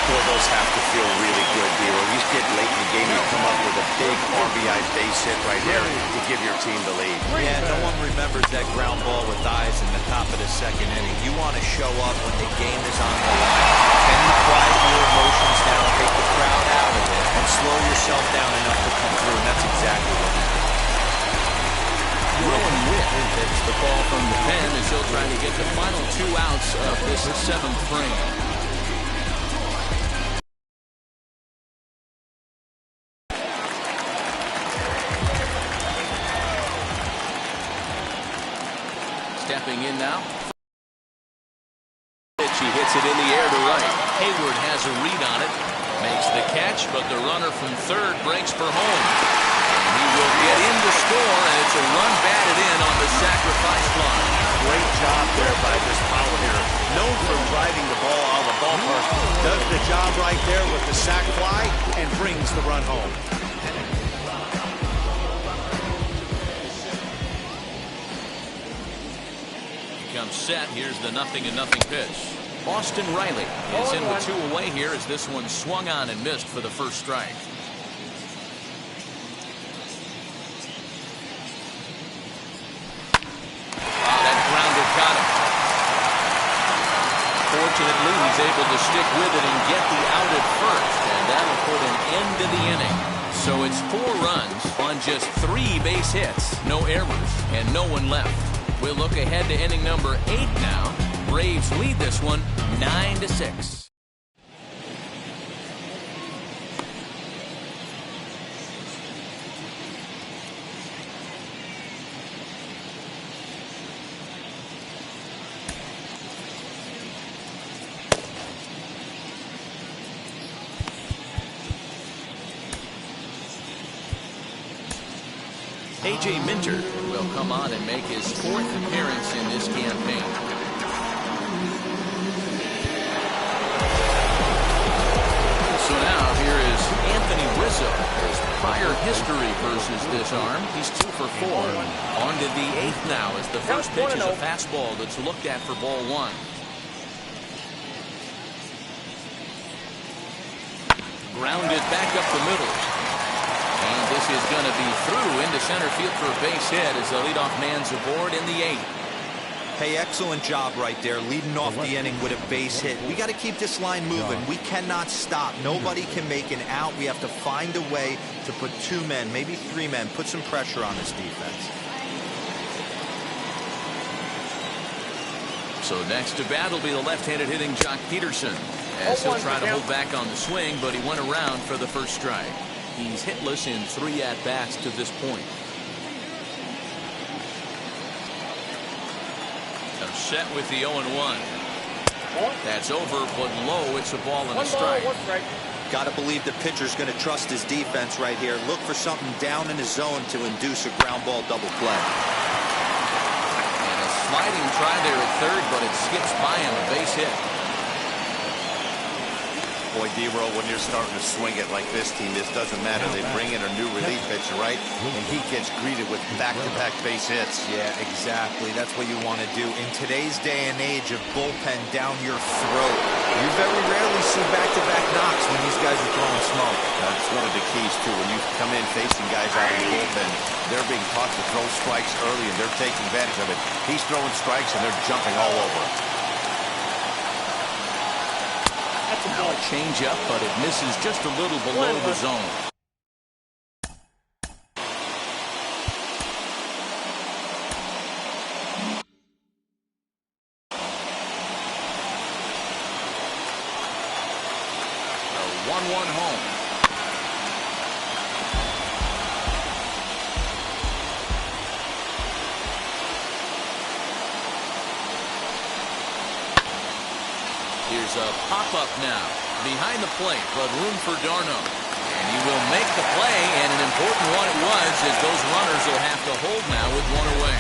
Boy, those have to feel really good, Dero. You get late in the game, you come up with a big RBI base hit right there to give your team the lead. Yeah, no one remembers that ground ball with eyes in the top of the second inning. You want to show up when the game is on the line. Can you quiet your emotions down, take the crowd out of it, and slow yourself down enough to come through? And that's exactly what he did. Rowan Witt takes the ball from the pen as he'll try to get the final 2 outs of this 7th frame. Stepping in now. He hits it in the air to right. Hayward has a read on it. Makes the catch, but the runner from third breaks for home. And he will get in to score, and it's a run batted in on the sacrifice fly. Great job there by this power hitter. Known for driving the ball out of the ballpark. Does the job right there with the sac fly and brings the run home. Comes set. Here's the 0-0 pitch. Austin Riley is in with 2 away here as this one swung on and missed for the first strike. Wow, that grounder got him. Fortunately, he's able to stick with it and get the out at first, and that'll put an end to the inning. So it's 4 runs on just 3 base hits, no errors, and no one left. We'll look ahead to inning number 8 now. Braves lead this one 9-6. A.J. Minter will come on and make his 4th appearance in this campaign. So now here is Anthony Rizzo. His prior history versus this arm, he's 2 for 4. On to the 8th now as the first pitch is a fastball that's looked at for ball 1. Grounded back up the middle. And this is going to be through into center field for a base hit as the leadoff man's aboard in the 8th. Hey, excellent job right there, leading off the inning with a base hit. We got to keep this line moving. We cannot stop. Nobody can make an out. We have to find a way to put 2 men, maybe 3 men, put some pressure on this defense. So next to bat will be the left-handed hitting Jock Peterson as he'll try to hold back on the swing, but he went around for the first strike. He's hitless in 3 at-bats to this point. So set with the 0-1. That's over, but low. It's a ball and a strike. Got to believe the pitcher's going to trust his defense right here. Look for something down in his zone to induce a ground ball double play. And a sliding try there at third, but it skips by him, a base hit. Boy, Dero, when you're starting to swing it like this team, this doesn't matter. They bring in a new relief pitcher, right? And he gets greeted with back-to-back base hits. Yeah, exactly. That's what you want to do. In today's day and age of bullpen down your throat, you very rarely see back-to-back knocks when these guys are throwing smoke. That's one of the keys, too. When you come in facing guys out of the bullpen, they're being taught to throw strikes early, and they're taking advantage of it. He's throwing strikes, and they're jumping all over it. Now a change up, but it misses just a little below the zone. A 1-1 home. Here's a pop-up now. Behind the plate, but room for Darno. And He will make the play, and an important one it was, as those runners will have to hold now with one away.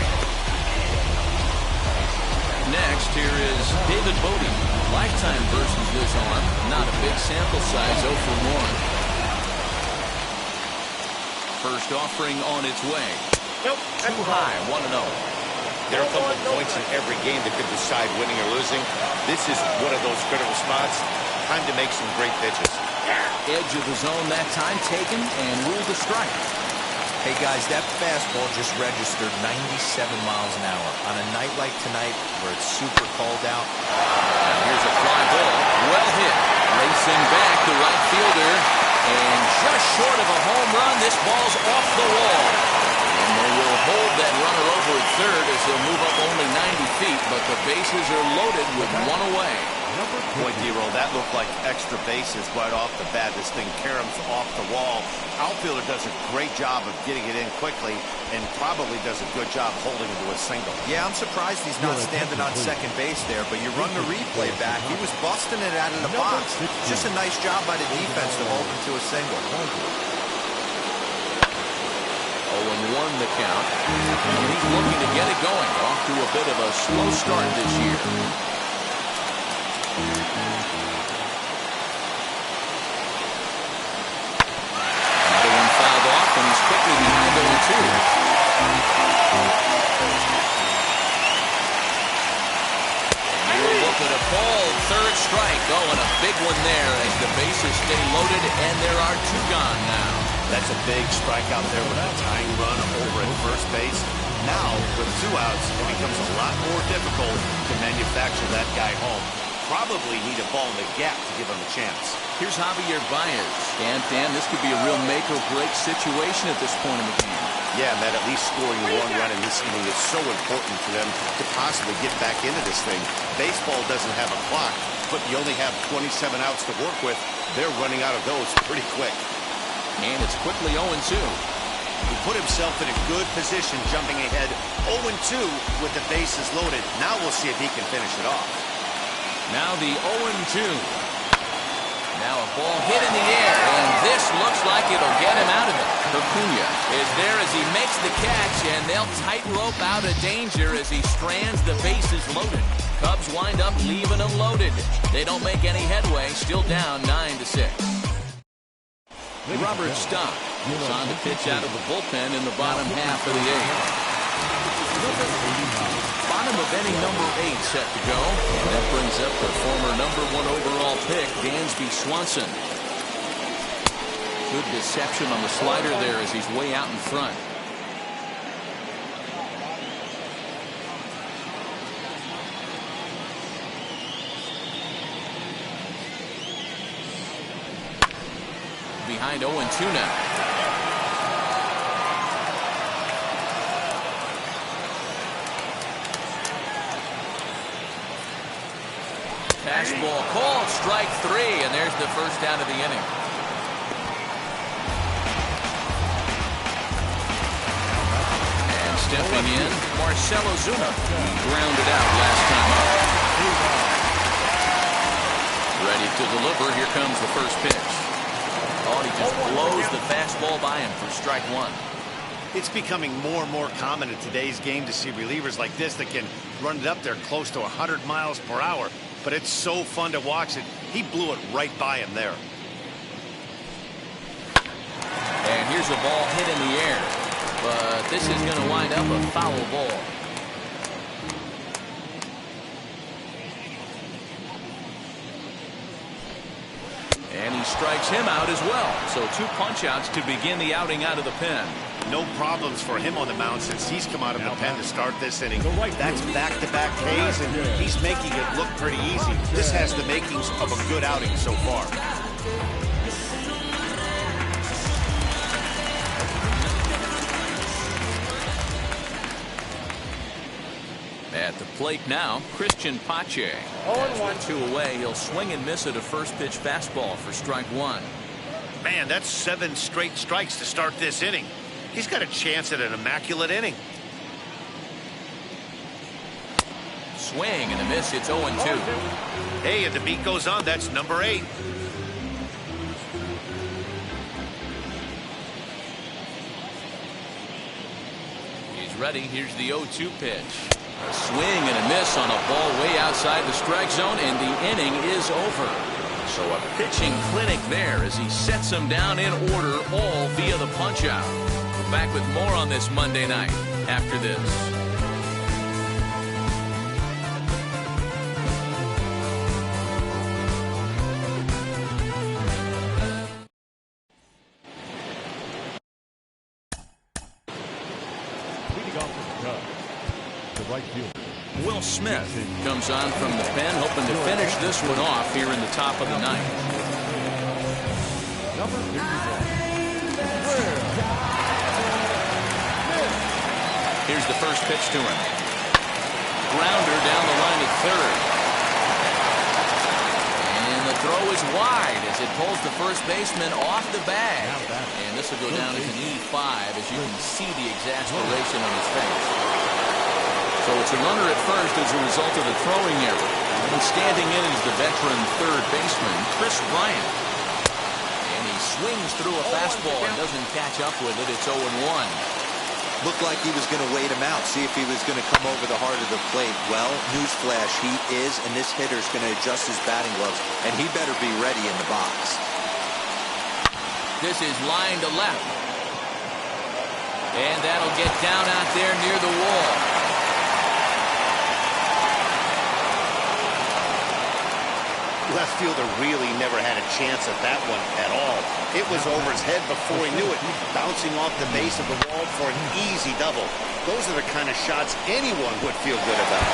Next, here is David Bodie. Lifetime versus this arm. Not a big sample size, 0 for 1. First offering on its way. Nope. Too high, 1-0. There are a couple of points in every game that could decide winning or losing. This is one of those critical spots. Time to make some great pitches. Edge of the zone that time taken and ruled a strike. Hey guys, that fastball just registered 97 miles an hour on a night like tonight where it's super cold out. Here's a fly ball, well hit, racing back the right fielder, and just short of a home run. This ball's off the wall, and they will hold that runner over at third as they'll move up only 90 feet, but the bases are loaded with one away. Boy, D-Roll, that looked like extra bases right off the bat. This thing caroms off the wall. Outfielder does a great job of getting it in quickly and probably does a good job holding it to a single. Yeah, I'm surprised he's not standing on second base there, but you run the replay back. He was busting it out of the box. Just a nice job by the defense to hold him to a single. 0-1 the count. And he's looking to get it going. Off to a bit of a slow start this year. Another one fouled off, and he's quickly behind 0-2. And you look at a ball, third strike. Oh, and a big one there as the bases stay loaded, and there are two gone now. That's a big strikeout there with a tying run over at first base. Now, with 2 outs, it becomes a lot more difficult to manufacture that guy home. Probably need a ball in the gap to give him a chance. Here's Javier Baez. And, Dan, this could be a real make-or-break situation at this point in the game. Yeah, Matt, at least scoring 1 run in this inning is so important for them to possibly get back into this thing. Baseball doesn't have a clock, but you only have 27 outs to work with. They're running out of those pretty quick. And it's quickly 0-2. He put himself in a good position jumping ahead 0-2 with the bases loaded. Now we'll see if he can finish it off. Now the 0-2. Now a ball hit in the air, and this looks like it'll get him out of it. Acuna is there as he makes the catch, and they'll tightrope out of danger as he strands the bases loaded. Cubs wind up leaving them loaded. They don't make any headway, still down 9-6. Robert Stock is on to pitch out of the bullpen in the bottom half of the 8th. Bottom of inning number 8 set to go. And that brings up the former number 1 overall pick, Dansby Swanson. Good deception on the slider there as he's way out in front. Behind 0-2 now. Fastball called, strike 3, and there's the first out of the inning. And stepping in, Marcell Ozuna. He grounded out last time up. Ready to deliver, here comes the first pitch. Oh, he just blows the fastball by him for strike 1. It's becoming more and more common in today's game to see relievers like this that can run it up there close to 100 miles per hour. But it's so fun to watch it. He blew it right by him there. And here's a ball hit in the air. But this is going to wind up a foul ball. And he strikes him out as well. So 2 punch-outs to begin the outing out of the pen. No problems for him on the mound since he's come out of the pen to start this inning. That's back-to-back Ks, and he's making it look pretty easy. This has the makings of a good outing so far. At the plate now, Christian Pache. 0-1. 2 away, he'll swing and miss at a first pitch fastball for strike 1. Man, that's 7 straight strikes to start this inning. He's got a chance at an immaculate inning. Swing and a miss, it's 0-2. Hey, and the beat goes on, that's number 8. ready. Here's the 0-2 pitch. A swing and a miss on a ball way outside the strike zone, and the inning is over. So a pitching clinic there as he sets them down in order, all via the punch-out. We're back with more on this Monday night after this. Will Smith comes on from the pen, hoping to finish this one off here in the top of the ninth. Here's the first pitch to him. Grounder down the line at third. And the throw is wide as it pulls the first baseman off the bag. And this will go down as an E5 as you can see the exasperation on his face. So it's a runner at first as a result of the throwing error. And standing in is the veteran third baseman, Kris Bryant. And he swings through a fastball and doesn't catch up with it. It's 0-1. Looked like he was going to wait him out, see if he was going to come over the heart of the plate. Well, newsflash, he is, and this hitter's going to adjust his batting gloves, and he better be ready in the box. This is line to left. And that'll get down out there near the wall. Left fielder really never had a chance at that one at all. It was over his head before he knew it, bouncing off the base of the wall for an easy double. Those are the kind of shots anyone would feel good about.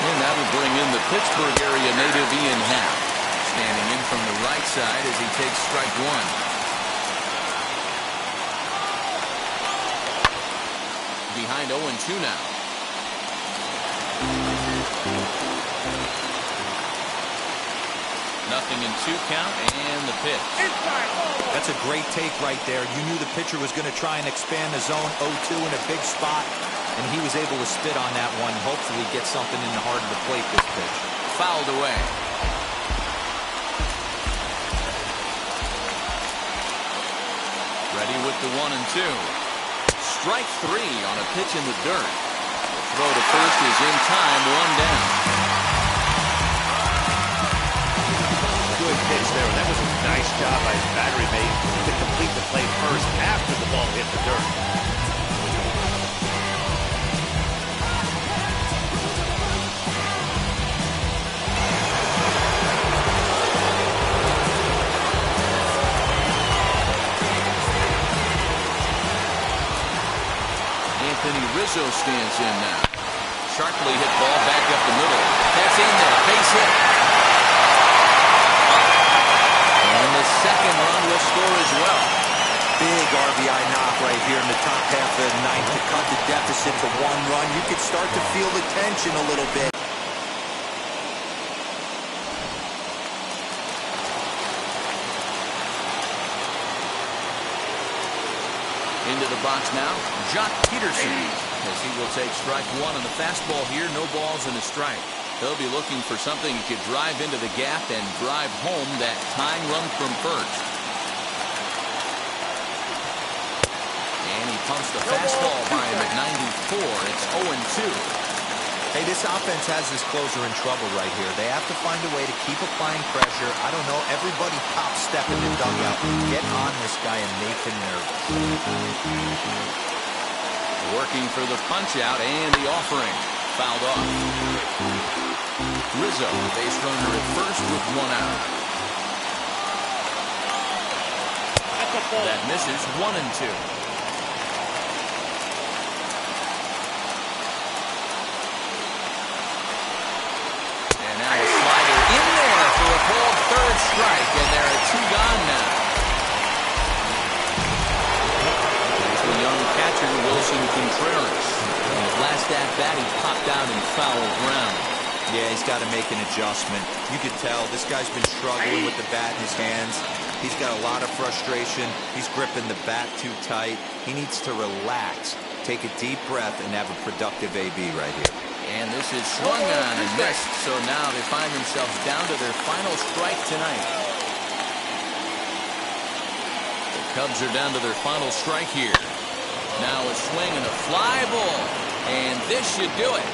And that will bring in the Pittsburgh area native Ian Happ, standing in from the right side as he takes strike one. Behind 0-2 now. Nothing in 2 count, and the pitch. That's a great take right there. You knew the pitcher was going to try and expand the zone. 0-2 in a big spot, and he was able to spit on that one. Hopefully get something in the heart of the plate this pitch. Fouled away. Ready with the 1-2. Strike 3 on a pitch in the dirt. The throw to first is in time, 1 down. Good pitch there. That was a nice job by his battery mate to complete the play first after the ball hit the dirt. Anthony Rizzo stands in now. Sharply hit ball back up the middle. That's in there. Base hit. And the second run will score as well. Big RBI knock right here in the top half of the ninth to cut the deficit to 1 run. You could start to feel the tension a little bit. Into the box now, Jock Peterson, as he will take strike 1 on the fastball here. No balls and a strike. He'll be looking for something he could drive into the gap and drive home that tying run from first. And he pumps the fastball by him at 94. It's 0-2. Hey, this offense has this closer in trouble right here. They have to find a way to keep applying pressure. I don't know, everybody top step in the dugout. Get on this guy and make him nervous. Working for the punch out and the offering. Fouled off. Rizzo, base runner at first with 1 out. That misses. 1-2. And now a slider in there for a called third strike, and there are 2 gone now. There's the young catcher, Wilson Contreras. In his last at-bat, he popped out in foul ground. Yeah, he's got to make an adjustment. You could tell this guy's been struggling with the bat in his hands. He's got a lot of frustration. He's gripping the bat too tight. He needs to relax, take a deep breath, and have a productive AB right here. And this is swung on and missed. So now they find themselves down to their final strike tonight. Cubs are down to their final strike here. Now a swing and a fly ball. And this should do it.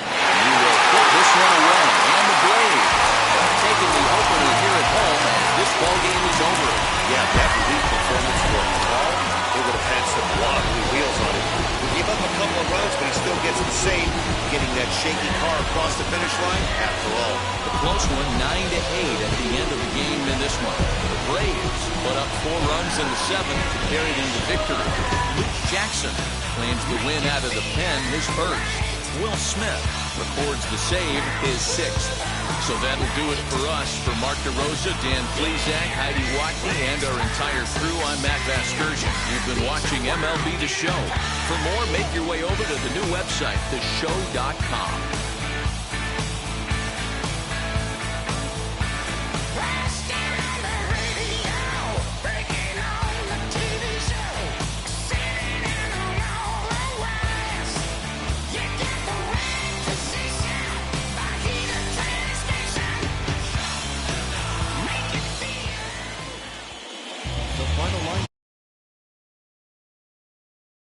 He will put this one away. And the Braves have taken the opener here at home as this ball game is over. Yeah, that relief performance for Paul, it would have had some wobbly wheels on it. He gave up a couple of runs, but he still gets the save, getting that shaky car across the finish line after all. The close one, 9-8 at the end of the game in this one. The Braves put up 4 runs in the 7th to carry them to victory. Luke Jackson claims the win out of the pen, his first. Will Smith records the save, his 6th. So that'll do it for us. For Mark DeRosa, Dan Plesac, Heidi Watney, and our entire crew, I'm Matt Vasgersian. You've been watching MLB The Show. For more, make your way over to the new website, theshow.com.